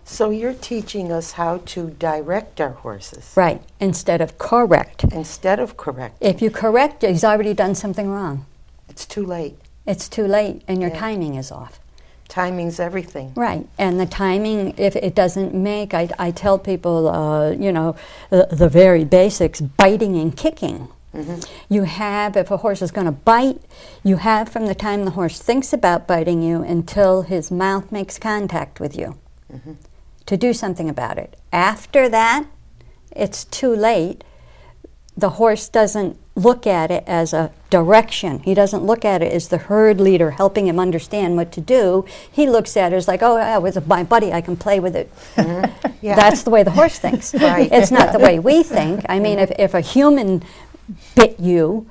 Speaker 1: So you're teaching us how to direct our horses
Speaker 2: Right, instead of correct.
Speaker 1: instead of correct.
Speaker 2: If you correct, he's already done something wrong.
Speaker 1: It's too late.
Speaker 2: It's too late and your
Speaker 1: Yeah.
Speaker 2: timing is off.
Speaker 1: Timing's everything.
Speaker 2: Right, and the timing, if it doesn't make, I tell people, the very basics, biting and kicking. You have, if a horse is going to bite, you have from the time the horse thinks about biting you until his mouth makes contact with you to do something about it. After that, it's too late. The horse doesn't look at it as a direction. He doesn't look at it as the herd leader helping him understand what to do. He looks at it as like, oh, yeah, with my buddy, I can play with it.
Speaker 1: Yeah.
Speaker 2: That's the way the horse thinks.
Speaker 1: Right.
Speaker 2: It's not the way we think. I mean, if a human bit you,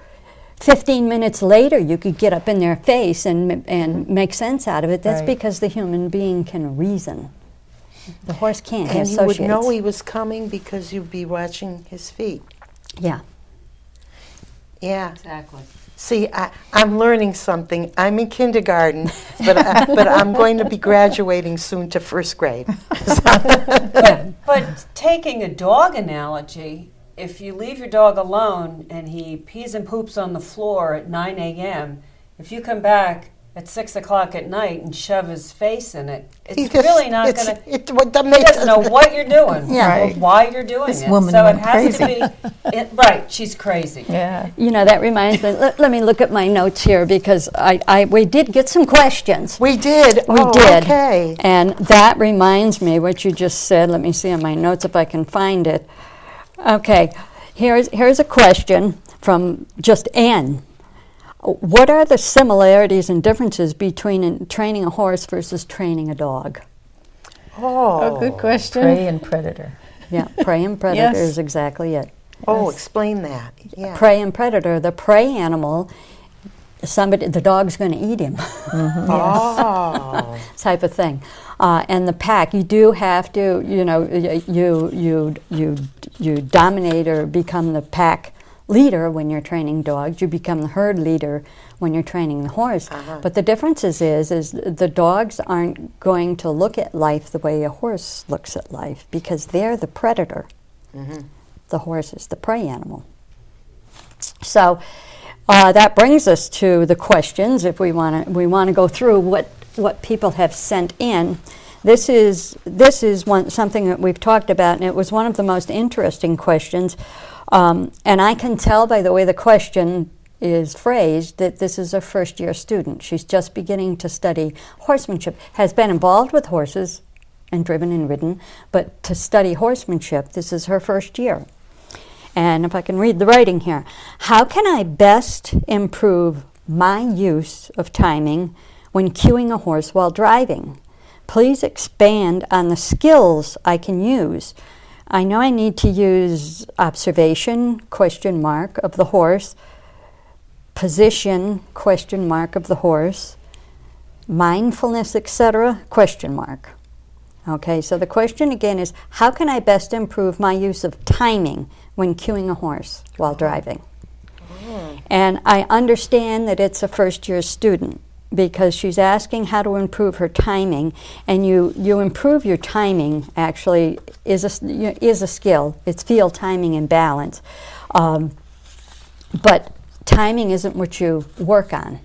Speaker 2: 15 minutes later you could get up in their face and make sense out of it. That's
Speaker 5: Right.
Speaker 2: because the human being can reason. The horse can't. He
Speaker 1: And you would
Speaker 2: associates.
Speaker 1: know he was coming because you'd be watching his feet.
Speaker 2: Yeah.
Speaker 1: Yeah.
Speaker 3: Exactly.
Speaker 1: See, I'm learning something. I'm in kindergarten, but I'm going to be graduating soon to first grade.
Speaker 3: But taking a dog analogy, if you leave your dog alone and he pees and poops on the floor at 9 a.m., if you come back at 6 o'clock at night and shove his face in it, it's really not going to... He doesn't know what you're doing
Speaker 2: Yeah.
Speaker 3: or why you're doing
Speaker 5: This
Speaker 3: it.
Speaker 5: woman
Speaker 3: So it
Speaker 5: went
Speaker 3: has to be... right, she's crazy.
Speaker 5: Yeah.
Speaker 2: You know, that reminds me, let me look at my notes here because we did get some questions.
Speaker 1: We did.
Speaker 2: We
Speaker 1: Oh,
Speaker 2: did.
Speaker 1: Okay.
Speaker 2: And that reminds me what you just said. Let me see on my notes if I can find it. Okay, here's a question from just Anne. What are the similarities and differences between training a horse versus training a dog?
Speaker 1: Oh,
Speaker 4: Good question.
Speaker 5: Prey and predator.
Speaker 2: Yeah, prey and predator
Speaker 4: Yes.
Speaker 2: is exactly it.
Speaker 1: Oh, explain that. Yeah.
Speaker 2: Prey and predator, the prey animal, the dog's going to eat him.
Speaker 1: Oh.
Speaker 2: Type of thing. And the pack, you do have to, you dominate or become the pack leader when you're training dogs. You become the herd leader when you're training the horse. But the difference is the dogs aren't going to look at life the way a horse looks at life because they're the predator. The horse is the prey animal. So that brings us to the questions. If we want to go through what people have sent in. This is something that we've talked about, and it was one of the most interesting questions. And I can tell by the way the question is phrased that this is a first-year student. She's just beginning to study horsemanship, has been involved with horses and driven and ridden, but to study horsemanship, this is her first year. And if I can read the writing here, how can I best improve my use of timing when cueing a horse while driving? Please expand on the skills I can use. I know I need to use observation, question mark, of the horse, position, question mark, of the horse, mindfulness, etc., question mark. Okay, so the question again is, how can I best improve my use of timing when cueing a horse while driving? And I understand that it's a first-year student. because she's asking how to improve her timing, and you improve your timing. Actually, is a skill. It's feel, timing, and balance. But timing isn't what you work on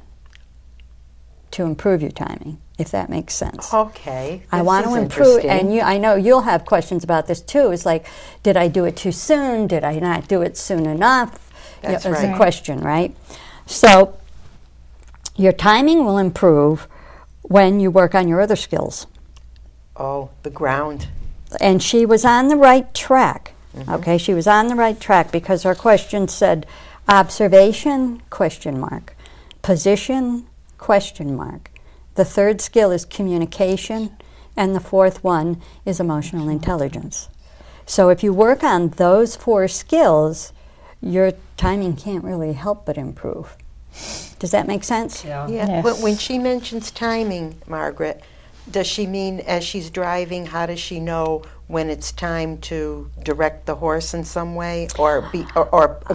Speaker 2: to improve your timing, if that makes sense.
Speaker 1: Okay.
Speaker 2: I
Speaker 1: this
Speaker 2: want
Speaker 1: is
Speaker 2: to improve,
Speaker 1: interesting.
Speaker 2: and I know you'll have questions about this too. It's like, did I do it too soon? Did I not do it soon enough?
Speaker 1: That's
Speaker 2: It's
Speaker 1: right.
Speaker 2: a question, right? So your timing will improve when you work on your other skills.
Speaker 1: Oh, the ground.
Speaker 2: And she was on the right track. Okay, she was on the right track because her question said observation, question mark, position, question mark. The third skill is communication, and the fourth one is emotional intelligence. So if you work on those 4 skills, your timing can't really help but improve. Does that make sense?
Speaker 3: Yeah.
Speaker 1: Yeah.
Speaker 4: Yes.
Speaker 1: When she mentions timing, Margaret, does she mean as she's driving, how does she know when it's time to direct the horse in some way or improve?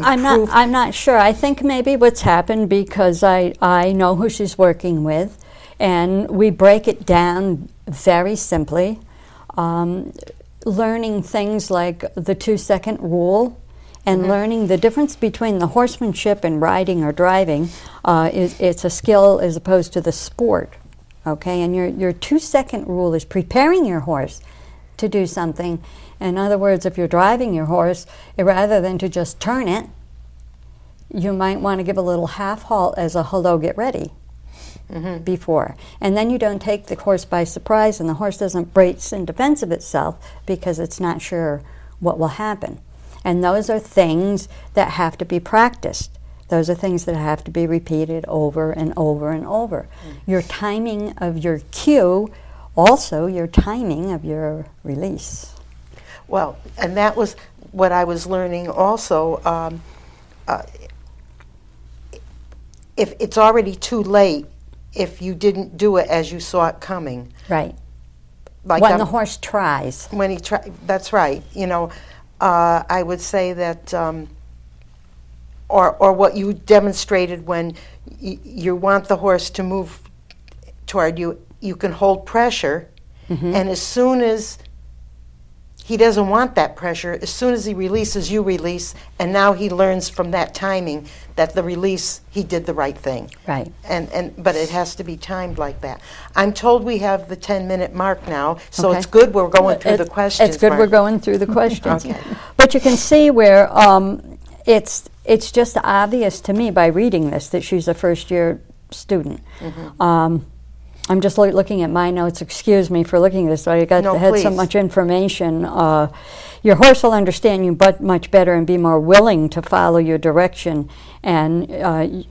Speaker 2: I'm not sure. I think maybe what's happened, because I know who she's working with, and we break it down very simply, learning things like the 2-second rule, and learning the difference between the horsemanship and riding or driving. It's a skill as opposed to the sport. Okay, and your 2-second rule is preparing your horse to do something. In other words, if you're driving your horse, rather than to just turn it, you might want to give a little half halt as a hello, get ready before. And then you don't take the horse by surprise, and the horse doesn't brace in defense of itself because it's not sure what will happen. And those are things that have to be practiced. Those are things that have to be repeated over and over and over. Your timing of your cue, also your timing of your release.
Speaker 1: Well, and that was what I was learning also. If it's already too late, if you didn't do it as you saw it coming.
Speaker 2: Right.
Speaker 1: Like
Speaker 2: When the horse tries.
Speaker 1: when he that's right. I would say that, or what you demonstrated when you want the horse to move toward you, you can hold pressure, and as soon as he doesn't want that pressure, as soon as he releases, you release, and now he learns from that timing that the release, he did the right thing.
Speaker 2: Right.
Speaker 1: But it has to be timed like that. I'm told we have the 10-minute mark now, so
Speaker 2: Okay.
Speaker 1: it's good we're going through the questions.
Speaker 2: It's good we're
Speaker 1: Margaret.
Speaker 2: going through the questions.
Speaker 1: Okay.
Speaker 2: But you can see where it's just obvious to me by reading this that she's a first-year student. I'm just looking at my notes. Excuse me for looking at this. I had so
Speaker 1: please.
Speaker 2: much information. Your horse will understand you much better and be more willing to follow your direction, and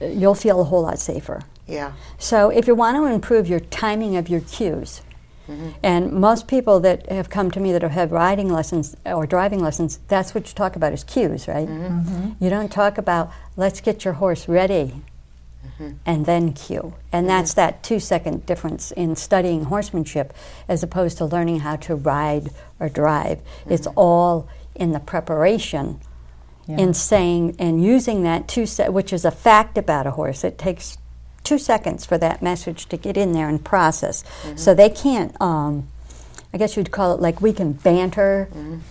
Speaker 2: you'll feel a whole lot safer.
Speaker 1: Yeah.
Speaker 2: So if you want to improve your timing of your cues, and most people that have come to me that have had riding lessons or driving lessons, that's what you talk about is cues, right? You don't talk about, let's get your horse ready and then cue. And that's that 2-second difference in studying horsemanship as opposed to learning how to ride or drive. It's all in the preparation, in saying and using that which is a fact about a horse. It takes 2 seconds for that message to get in there and process. So they can't, I guess you'd call it like we can banter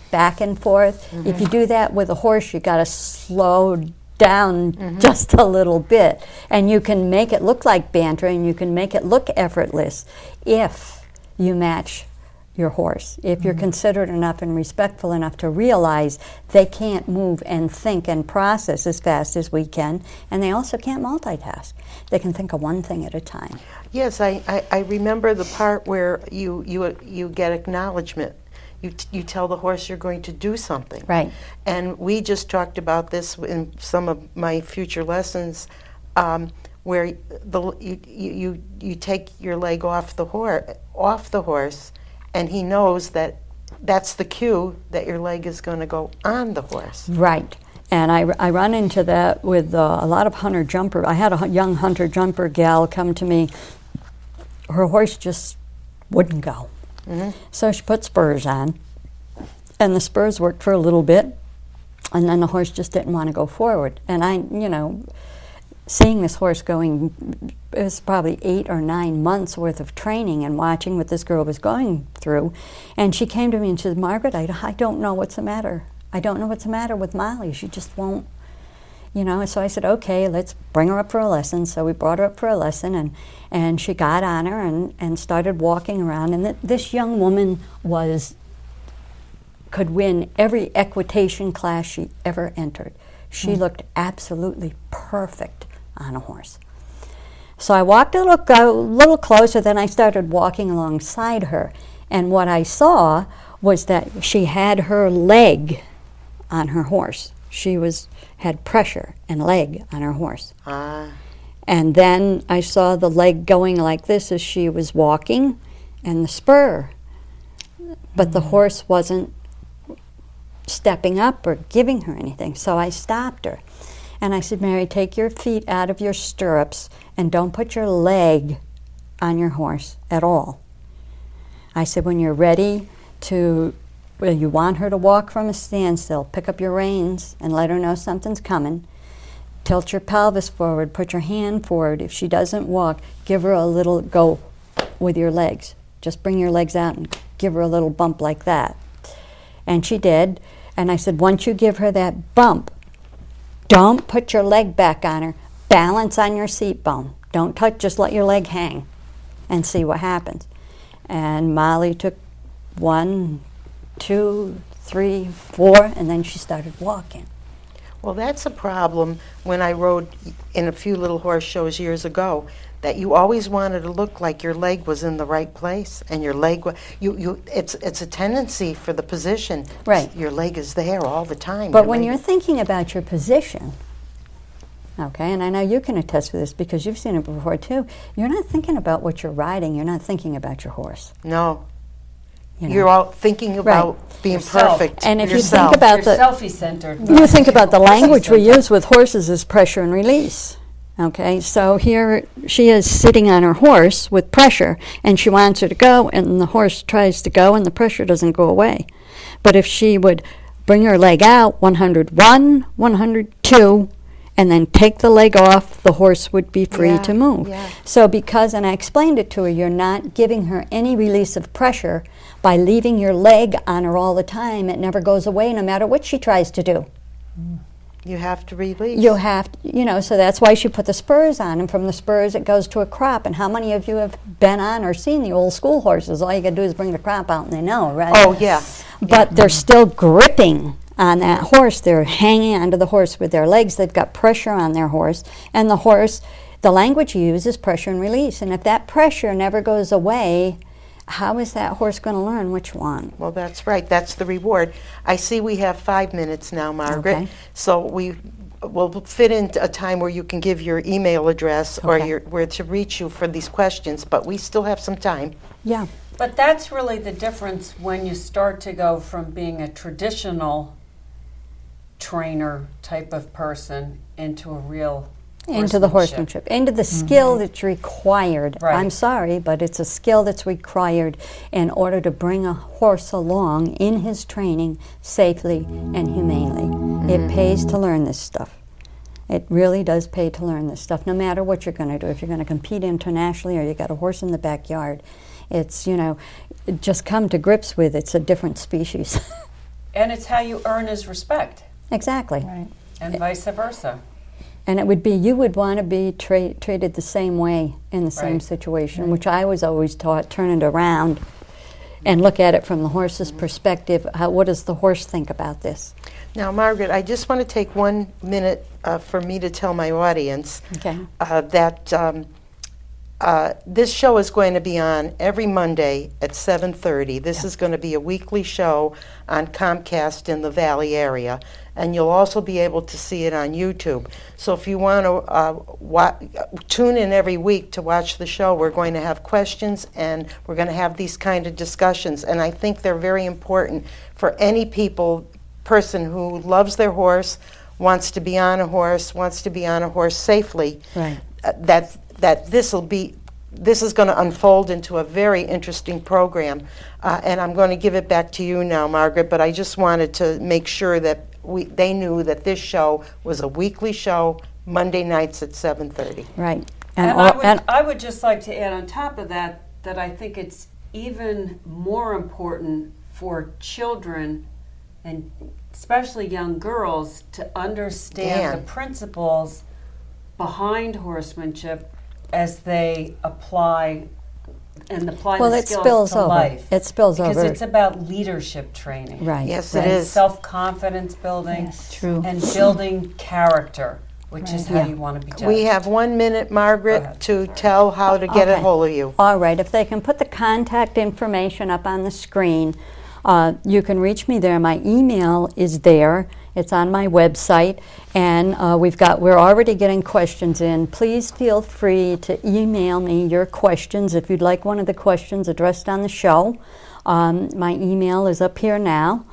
Speaker 2: back and forth. If you do that with a horse, you got to slow down just a little bit. And you can make it look like banter, and you can make it look effortless if you match your horse. If you're considerate enough and respectful enough to realize they can't move and think and process as fast as we can, and they also can't multitask. They can think of one thing at a time.
Speaker 1: Yes, I remember the part where you get acknowledgement. You tell the horse you're going to do something.
Speaker 2: Right.
Speaker 1: And we just talked about this in some of my future lessons, where you take your leg off the horse, and he knows that that's the cue that your leg is going to go on the horse.
Speaker 2: Right. And I run into that with a lot of hunter-jumper. I had a young hunter-jumper gal come to me. Her horse just wouldn't go. So she put spurs on, and the spurs worked for a little bit, and then the horse just didn't want to go forward. And seeing this horse going, it was probably 8 or 9 months worth of training and watching what this girl was going through. And she came to me and she said, Margaret, I don't know what's the matter. I don't know what's the matter with Molly. She just won't, you know. And so I said, okay, let's bring her up for a lesson. So we brought her up for a lesson, and she got on her and started walking around. And this young woman could win every equitation class she ever entered. She looked absolutely perfect on a horse. So I walked a little closer, then I started walking alongside her. And what I saw was that she had her leg on her horse. She had pressure and leg on her horse. And then I saw the leg going like this as she was walking, and the spur. But the horse wasn't stepping up or giving her anything. So I stopped her. And I said, Mary, take your feet out of your stirrups and don't put your leg on your horse at all. I said, when you're ready you want her to walk from a standstill, pick up your reins and let her know something's coming. Tilt your pelvis forward, put your hand forward. If she doesn't walk, give her a little go with your legs. Just bring your legs out and give her a little bump like that. And she did. And I said, once you give her that bump, don't put your leg back on her. Balance on your seat bone. Don't touch, just let your leg hang and see what happens. And Molly took 1, 2, 3, 4, and then she started walking.
Speaker 1: Well, that's a problem when I rode in a few little horse shows years ago, that you always wanted to look like your leg was in the right place, and your leg it's a tendency for the position.
Speaker 2: Right.
Speaker 1: Your leg is there all the time.
Speaker 2: But when you're thinking about your position, okay, and I know you can attest to this because you've seen it before too, you're not thinking about what you're riding, you're not thinking about your horse.
Speaker 1: No.
Speaker 2: You know?
Speaker 1: You're all thinking about being
Speaker 3: Yourself.
Speaker 1: perfect.
Speaker 2: And if
Speaker 1: yourself.
Speaker 2: you think about
Speaker 3: You're selfie-centered.
Speaker 2: you think about the language we use with horses is pressure and release. Okay, so here she is sitting on her horse with pressure, and she wants her to go, and the horse tries to go, and the pressure doesn't go away. But if she would bring her leg out, 101, 102, and then take the leg off, the horse would be free to move.
Speaker 1: Yeah.
Speaker 2: So and I explained it to her, you're not giving her any release of pressure by leaving your leg on her all the time. It never goes away no matter what she tries to do.
Speaker 1: You have to release.
Speaker 2: You have to, so that's why she put the spurs on, and from the spurs it goes to a crop. And how many of you have been on or seen the old school horses? All you got to do is bring the crop out and they know, right?
Speaker 1: Oh, yeah.
Speaker 2: But they're still gripping on that horse. They're hanging onto the horse with their legs. They've got pressure on their horse. And the horse, the language you use is pressure and release. And if that pressure never goes away, how is that horse going to learn which one?
Speaker 1: Well, that's right. That's the reward. I see we have 5 minutes now, Margaret.
Speaker 2: Okay.
Speaker 1: So we'll fit into a time where you can give your email address or where to reach you for these questions, but we still have some time.
Speaker 2: Yeah.
Speaker 3: But that's really the difference when you start to go from being a traditional trainer type of person into a real
Speaker 2: Into the horsemanship, into the skill that's required.
Speaker 3: Right.
Speaker 2: I'm sorry, but it's a skill that's required in order to bring a horse along in his training safely and humanely. It pays to learn this stuff. It really does pay to learn this stuff, no matter what you're going to do. If you're going to compete internationally or you got a horse in the backyard, it's, just come to grips with it's a different species.
Speaker 3: And it's how you earn his respect.
Speaker 2: Exactly.
Speaker 4: Right.
Speaker 3: And vice versa.
Speaker 2: And it would be, you would want to be treated the same way in the same
Speaker 3: Right.
Speaker 2: situation, which I was always taught, turn it around and look at it from the horse's perspective. What does the horse think about this?
Speaker 1: Now, Margaret, I just want to take 1 minute for me to tell my audience
Speaker 2: Okay.
Speaker 1: that this show is going to be on every Monday at 7:30. This is going to be a weekly show on Comcast in the Valley area, and you'll also be able to see it on YouTube. So if you want to tune in every week to watch the show, we're going to have questions and we're going to have these kind of discussions, and I think they're very important for any person who loves their horse, wants to be on a horse safely.
Speaker 2: Right.
Speaker 1: That this is going to unfold into a very interesting program, and I'm going to give it back to you now, Margaret. But I just wanted to make sure that they knew that this show was a weekly show, Monday nights at 7:30.
Speaker 2: Right.
Speaker 3: And
Speaker 2: all-
Speaker 3: I would just like to add on top of that, that I think it's even more important for children, and especially young girls, to understand
Speaker 1: Dan.
Speaker 3: the principles behind horsemanship as they apply
Speaker 2: well,
Speaker 3: the
Speaker 2: it
Speaker 3: skills
Speaker 2: spills
Speaker 3: to
Speaker 2: over.
Speaker 3: life.
Speaker 2: It spills
Speaker 3: Because
Speaker 2: over.
Speaker 3: it's about leadership training.
Speaker 2: Right.
Speaker 1: Yes,
Speaker 2: right.
Speaker 1: it is.
Speaker 3: Self-confidence building.
Speaker 4: Yes.
Speaker 2: True.
Speaker 3: And building character, which is how
Speaker 2: Yeah.
Speaker 3: you want to be judged.
Speaker 1: We have 1 minute,
Speaker 3: Go
Speaker 1: Margaret,
Speaker 3: ahead.
Speaker 1: to tell how to get a
Speaker 2: Okay.
Speaker 1: hold of you.
Speaker 2: All right, if they can put the contact information up on the screen, you can reach me there. My email is there. It's on my website, and we're already getting questions in. Please feel free to email me your questions if you'd like one of the questions addressed on the show. My email is up here now,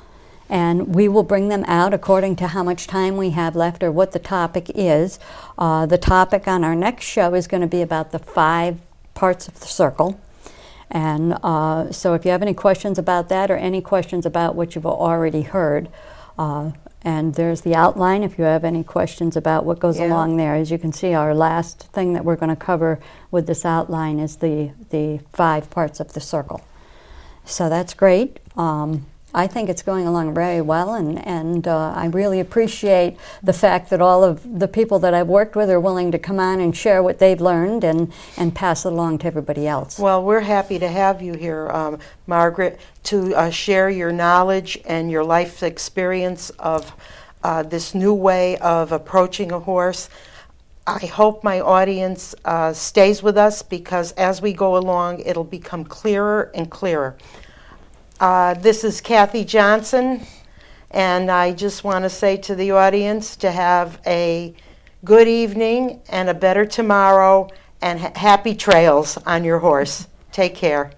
Speaker 2: and we will bring them out according to how much time we have left or what the topic is. The topic on our next show is going to be about the 5 parts of the circle. And so if you have any questions about that or any questions about what you've already heard, and there's the outline if you have any questions about what goes
Speaker 1: Yeah.
Speaker 2: along there. As you can see, our last thing that we're going to cover with this outline is the 5 parts of the circle. So that's great. I think it's going along very well, and I really appreciate the fact that all of the people that I've worked with are willing to come on and share what they've learned and pass it along to everybody else.
Speaker 1: Well, we're happy to have you here, Margaret, to share your knowledge and your life experience of this new way of approaching a horse. I hope my audience stays with us, because as we go along, it'll become clearer and clearer. This is Kathy Johnson, and I just want to say to the audience to have a good evening and a better tomorrow, and happy trails on your horse. Take care.